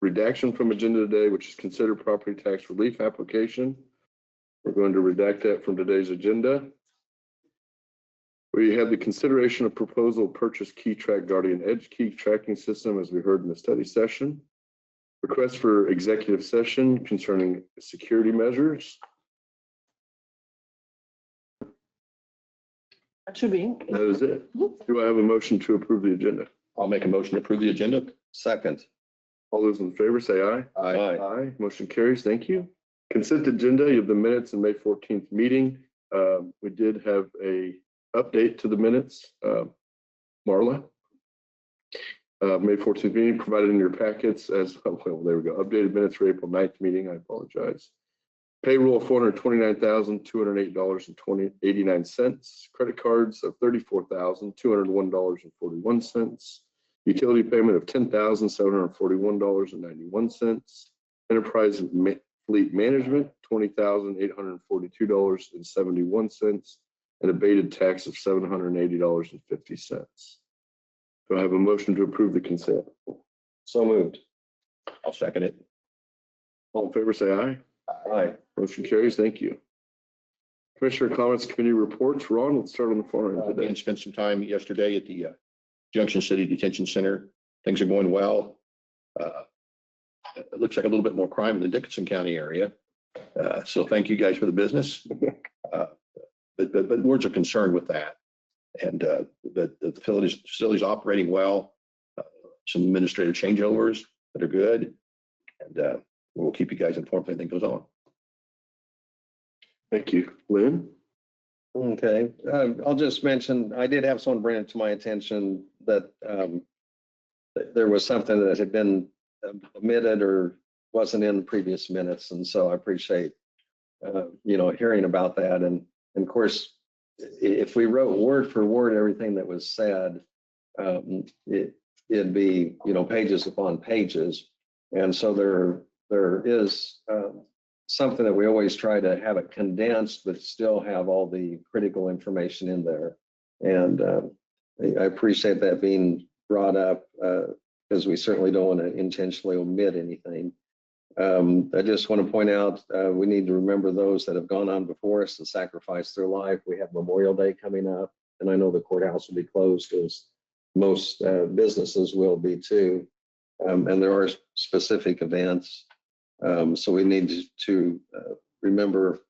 redaction from agenda today, which is consider property tax relief application. We're going to redact that from today's agenda. We have the consideration of proposal purchase key track Guardian Edge key tracking system, as we heard in the study session. Request for executive session concerning security measures. That should be. That is it. Do I have a motion to approve the agenda? I'll make a motion to approve the agenda. Second. All those in favor say aye. Aye. Aye. Motion carries. Thank you. Consent agenda, you have the minutes in May 14th meeting. We did have a update to the minutes. Marla. May 14th meeting provided in your packets as, oh, well, there we go. Updated minutes for April 9th meeting. I apologize. Payroll of $429,208.89. Credit cards of $34,201.41. Utility payment of $10,741.91. Enterprise fleet management, $20,842.71. And abated tax of $780.50. Do I have a motion to approve the consent? So moved. I'll second it. All in favor, say aye. Aye. Motion carries. Thank you. Commissioner comments, committee reports. Ron, let's start on the far end today. And spent some time yesterday at the Junction City Detention Center. Things are going well. It looks like a little bit more crime in the Dickinson County area. So thank you guys for the business. But words of concern with that. And the facility's operating well. Some administrative changeovers that are good. And we'll keep you guys informed if anything goes on. Thank you. Lynn? Okay, I'll just mention, I did have someone bring it to my attention that there was something that had been omitted or wasn't in previous minutes. And so I appreciate, hearing about that. And of course, if we wrote word for word everything that was said, it'd be, pages upon pages. And so there is something that we always try to have it condensed, but still have all the critical information in there. And I appreciate that being brought up because we certainly don't want to intentionally omit anything. I just want to point out, we need to remember those that have gone on before us and sacrificed their life. We have Memorial Day coming up, and I know the courthouse will be closed as most businesses will be too. And there are specific events. So we need to remember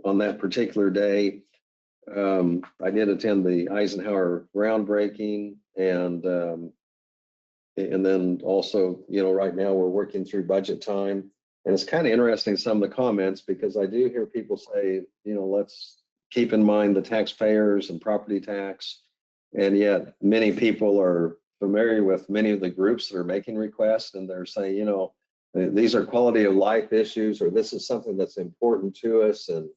on that particular day. I did attend the Eisenhower groundbreaking, and then also, right now we're working through budget time, and it's kind of interesting some of the comments because I do hear people say, let's keep in mind the taxpayers and property tax, and yet many people are familiar with many of the groups that are making requests, and they're saying, these are quality of life issues, or this is something that's important to us, and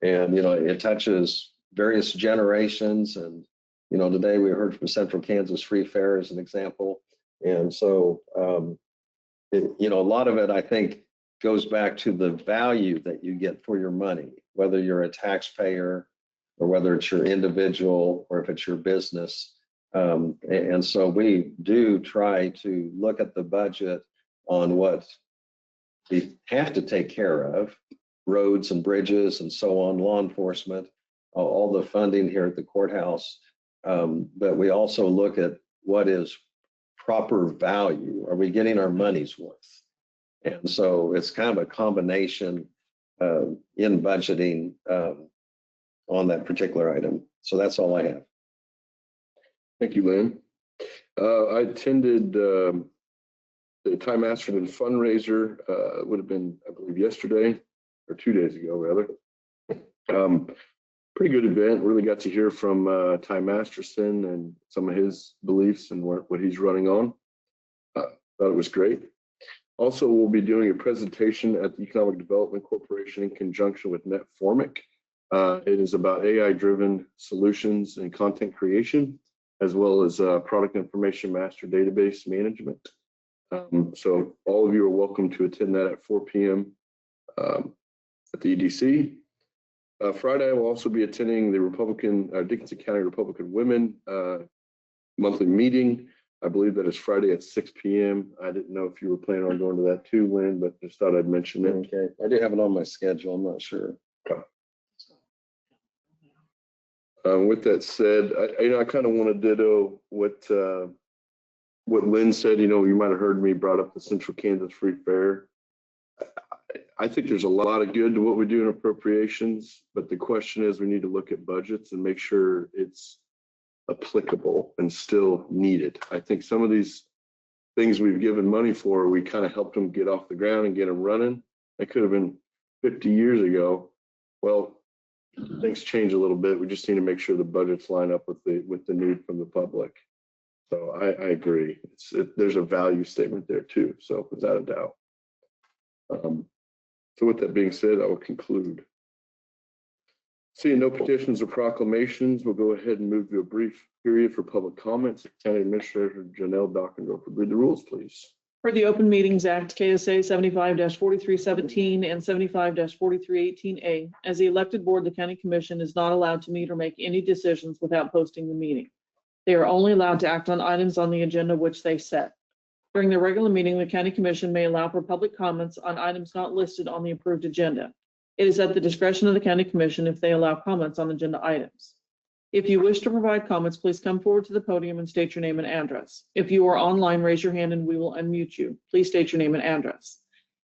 it touches various generations. And today we heard from Central Kansas Free Fair as an example, and so a lot of it, I think, goes back to the value that you get for your money, whether you're a taxpayer or whether it's your individual or if it's your business. And so we do try to look at the budget on what we have to take care of, roads and bridges and so on, law enforcement, all the funding here at the courthouse. But we also look at what is proper value. Are we getting our money's worth? And so it's kind of a combination in budgeting on that particular item. So that's all I have. Thank you, Lynn. I attended the Time Masterton fundraiser. It would have been, I believe, yesterday or 2 days ago, rather. Pretty good event. Really got to hear from Ty Masterson and some of his beliefs and what he's running on. Thought it was great. Also, we'll be doing a presentation at the Economic Development Corporation in conjunction with Netformic. It is about AI-driven solutions and content creation, as well as product information master database management. So all of you are welcome to attend that at 4 p.m. At the EDC. Friday, I will also be attending the Dickinson County Republican Women monthly meeting. I believe that is Friday at 6 p.m. I didn't know if you were planning on going to that too, Lynn, but just thought I'd mention it. Okay, I do have it on my schedule. I'm not sure. With that said, I kind of want to ditto what Lynn said. You might have heard me brought up the Central Kansas Free Fair. I think there's a lot of good to what we do in appropriations, but the question is we need to look at budgets and make sure it's applicable and still needed. I think some of these things we've given money for, we kind of helped them get off the ground and get them running. That could have been 50 years ago. Well, things change a little bit. We just need to make sure the budgets line up with the need from the public. So I agree. There's a value statement there too. So without a doubt. So with that being said, I will conclude. Seeing no petitions or proclamations, we'll go ahead and move to a brief period for public comments. County Administrator Janelle Dockendorf, read the rules, please. For the Open Meetings Act, KSA 75-4317 and 75-4318A, as the elected board, the county commission is not allowed to meet or make any decisions without posting the meeting. They are only allowed to act on items on the agenda which they set. During the regular meeting, the county commission may allow for public comments on items not listed on the approved agenda. It is at the discretion of the county commission if they allow comments on agenda items. If you wish to provide comments, please come forward to the podium and state your name and address. If you are online, raise your hand and we will unmute you. Please state your name and address.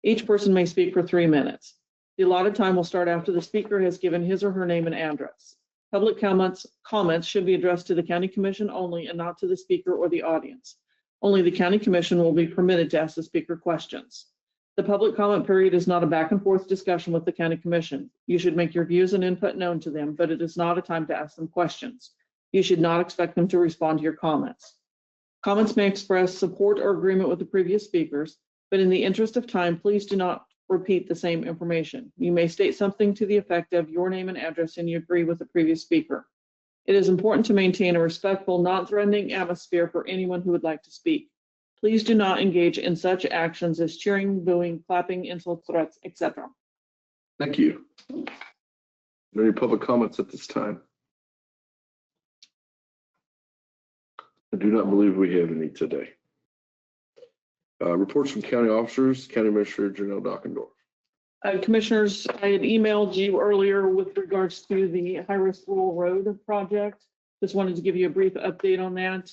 Each person may speak for 3 minutes. The allotted time will start after the speaker has given his or her name and address. Public comments should be addressed to the county commission only and not to the speaker or the audience. Only the county commission will be permitted to ask the speaker questions. The public comment period is not a back and forth discussion with the county commission. You should make your views and input known to them, but it is not a time to ask them questions. You should not expect them to respond to your comments. Comments may express support or agreement with the previous speakers, but in the interest of time, please do not repeat the same information. You may state something to the effect of your name and address and you agree with the previous speaker. It is important to maintain a respectful, non-threatening atmosphere for anyone who would like to speak. Please do not engage in such actions as cheering, booing, clapping, insults, threats, etc. Thank you. Are there any public comments at this time? I do not believe we have any today. Reports from county officers, County Administrator Janelle Dockendorf. Commissioners, I had emailed you earlier with regards to the high-risk rural road project. Just wanted to give you a brief update on that.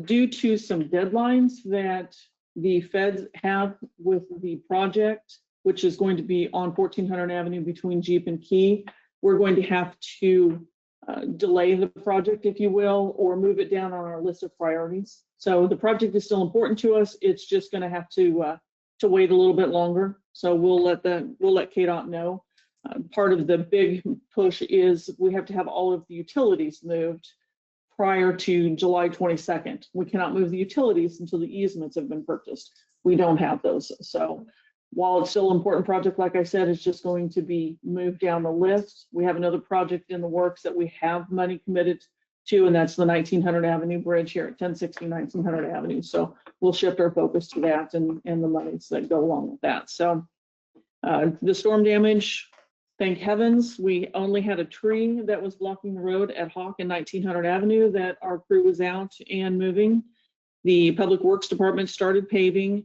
Due to some deadlines that the feds have with the project, which is going to be on 1400 Avenue between Jeep and Key, we're going to have to delay the project, if you will, or move it down on our list of priorities. So the project is still important to us. It's just going to have to wait a little bit longer. So we'll let KDOT know. Part of the big push is we have to have all of the utilities moved prior to July 22nd. We cannot move the utilities until the easements have been purchased. We don't have those. So while it's still an important project, like I said, it's just going to be moved down the list. We have another project in the works that we have money committed to, and that's the 1900 Avenue Bridge here at 1060 1900 Avenue. So we'll shift our focus to that and the monies that go along with that. So The storm damage, thank heavens, we only had a tree that was blocking the road at Hawk and 1900 Avenue that our crew was out and moving. The Public Works Department started paving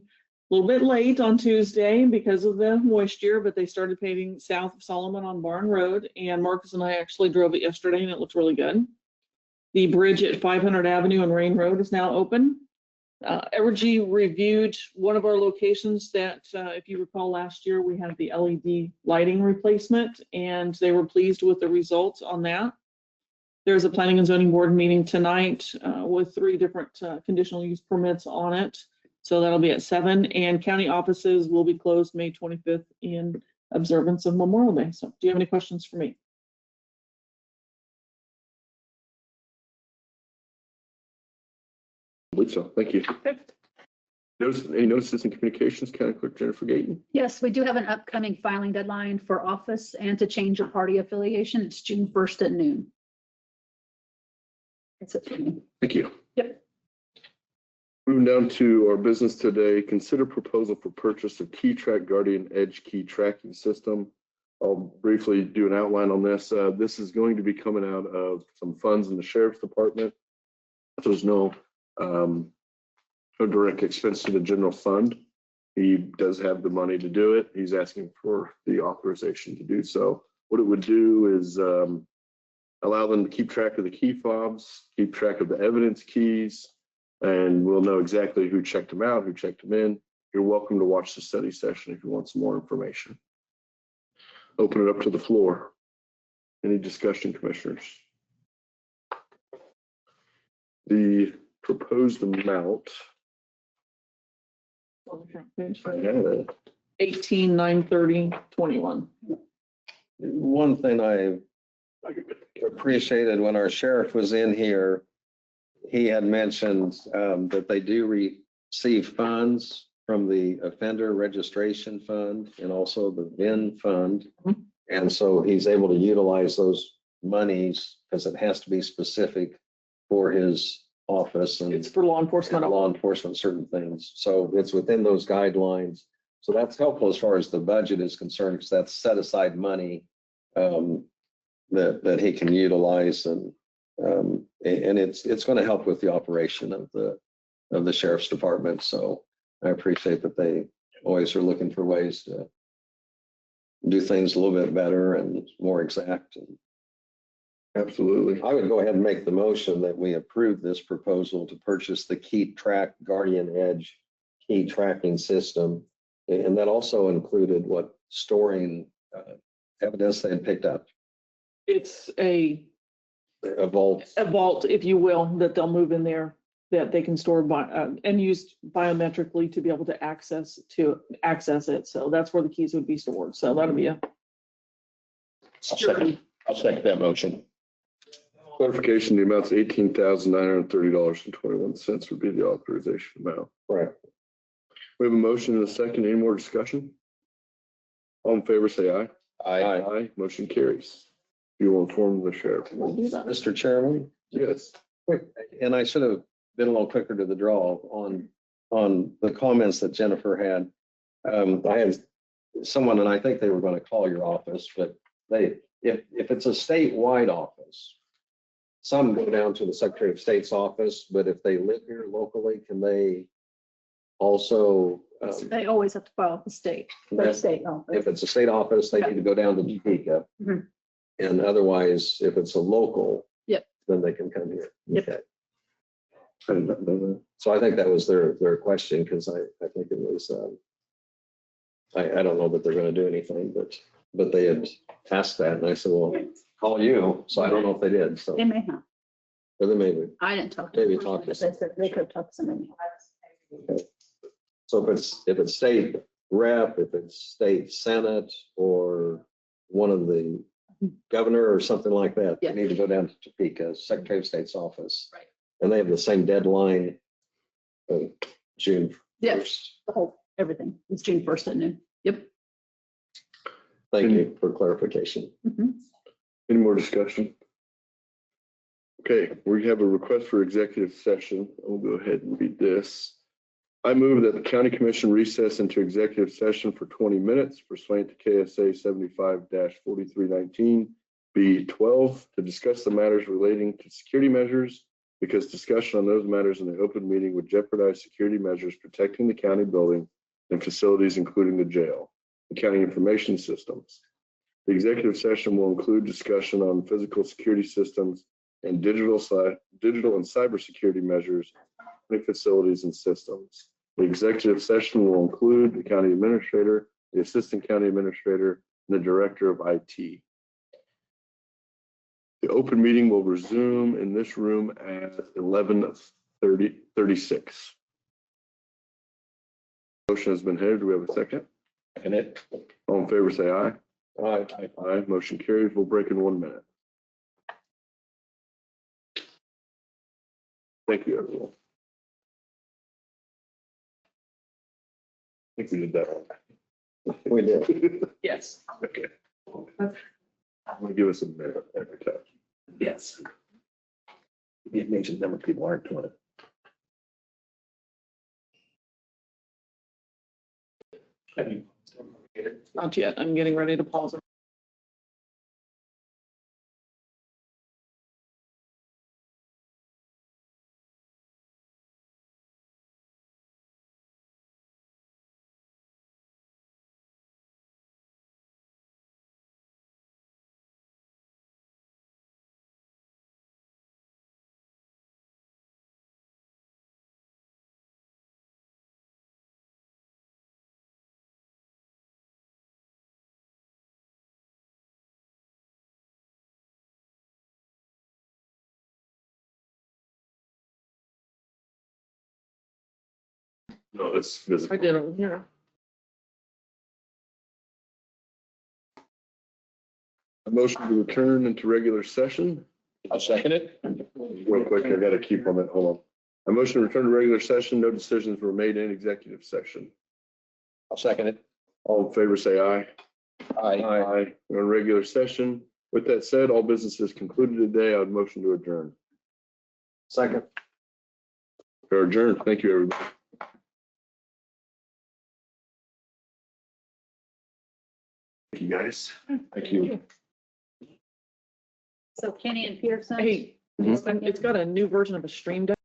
a little bit late on Tuesday because of the moisture, but they started paving south of Solomon on Barn Road, and Marcus and I actually drove it yesterday and it looks really good. The bridge at 500 Avenue and Rain Road is now open. Evergy reviewed one of our locations that, if you recall last year, we had the LED lighting replacement, and they were pleased with the results on that. There's a planning and zoning board meeting tonight with 3 different conditional use permits on it. So that'll be at 7, and county offices will be closed May 25th in observance of Memorial Day. So do you have any questions for me? I believe so. Thank you. Any notices and communications, County Clerk Jennifer Gayton? Yes, we do have an upcoming filing deadline for office and to change your party affiliation. It's June 1st at noon. That's it for me. Thank you. Yep. Moving down to our business today, consider proposal for purchase of Key Track Guardian Edge key tracking system. I'll briefly do an outline on this. This is going to be coming out of some funds in the Sheriff's Department. So there's no direct expense to the general fund. He does have the money to do it. He's asking for the authorization to do so. What it would do is allow them to keep track of the key fobs, keep track of the evidence keys, and we'll know exactly who checked them out, who checked them in. You're welcome to watch the study session if you want some more information. Open it up to the floor. Any discussion, commissioners? The proposed amount. I had it. 18,930.21. One thing I appreciated when our sheriff was in here, he had mentioned that they do receive funds from the Offender Registration Fund and also the VIN Fund. Mhm. And so he's able to utilize those monies because it has to be specific for his office and It's for law enforcement. certain things. So it's within those guidelines. So that's helpful as far as the budget is concerned, because that's set aside money that he can utilize, and it's going to help with the operation of the Sheriff's Department. So I appreciate that they always are looking for ways to do things a little bit better and more exact. And Absolutely. I would go ahead and make the motion that we approve this proposal to purchase the Key Track Guardian Edge key tracking system. And that also included what storing evidence they had picked up. It's a Vault. vault, if you will, that they'll move in there, that they can store and use biometrically to be able to access it. So that's where the keys would be stored. So that'll be a I'll second that motion. Clarification, the amount's $18,930.21 would be the authorization amount. Right. We have a motion and a second. Any more discussion? All in favor, say aye. Aye. Motion carries. You will inform the sheriff. We'll do that. Mr. Chairman, Yes. quick, and I should have been a little quicker to the draw on the comments that Jennifer had. I had someone, and I think they were going to call your office, but if it's a statewide office, some go down to the Secretary of State's office, but if they live here locally, can they also? They always have to file with the state. The state office. If it's a state office, they need to go down to Topeka. Mhm. And otherwise, if it's a local. Yep. Then they can come here. Yep. Okay. I did not know that. So I think that was their question, because I think it was, I don't know that they're going to do anything, but they had asked that, and I said, well, call you. So I don't know if they did, so. They may have. Or they maybe. I didn't talk to Maybe them, talk to but they said they could have talked to somebody. So if it's state rep, if it's state senate, or one of the governor or something like that, Yeah. they need to go down to Topeka, Secretary of State's office. Right. And they have the same deadline of June Yeah. 1st. The whole, everything. It's June 1st at noon. Yep. Thank you for clarification. Mhm. Any more discussion? Okay, we have a request for executive session. I'll go ahead and read this. I move that the county commission recess into executive session for 20 minutes pursuant to KSA 75-4319 B12 to discuss the matters relating to security measures, because discussion on those matters in the open meeting would jeopardize security measures protecting the county building and facilities, including the jail, the county information systems. The executive session will include discussion on physical security systems and digital and cybersecurity measures, county facilities and systems. The executive session will include the county administrator, the assistant county administrator, and the director of IT. The open meeting will resume in this room at 11:36. Motion has been heard. Do we have a second? And it, All in favor, say aye. I, Aye. Motion carries. We'll break in 1 minute. Thank you, everyone. I think we did that one. We did. Yes, Okay. I'm gonna give us a minute every time. yes. it makes a number of people aren't doing it. Not yet. I'm getting ready to pause it. No, it's visible. I did it here. A motion to return into regular session. I'll second it. Real quick, I gotta keep on it. Hold on. A motion to return to regular session. No decisions were made in executive session. I'll second it. All in favor, say aye. Aye. Aye. We're in regular session. With that said, all business is concluded today. I would motion to adjourn. Second. Or adjourn. Thank you, everybody. Thank you, guys. Thank you. So Kenny and Peterson. Hey, it's got a new version of a stream deck.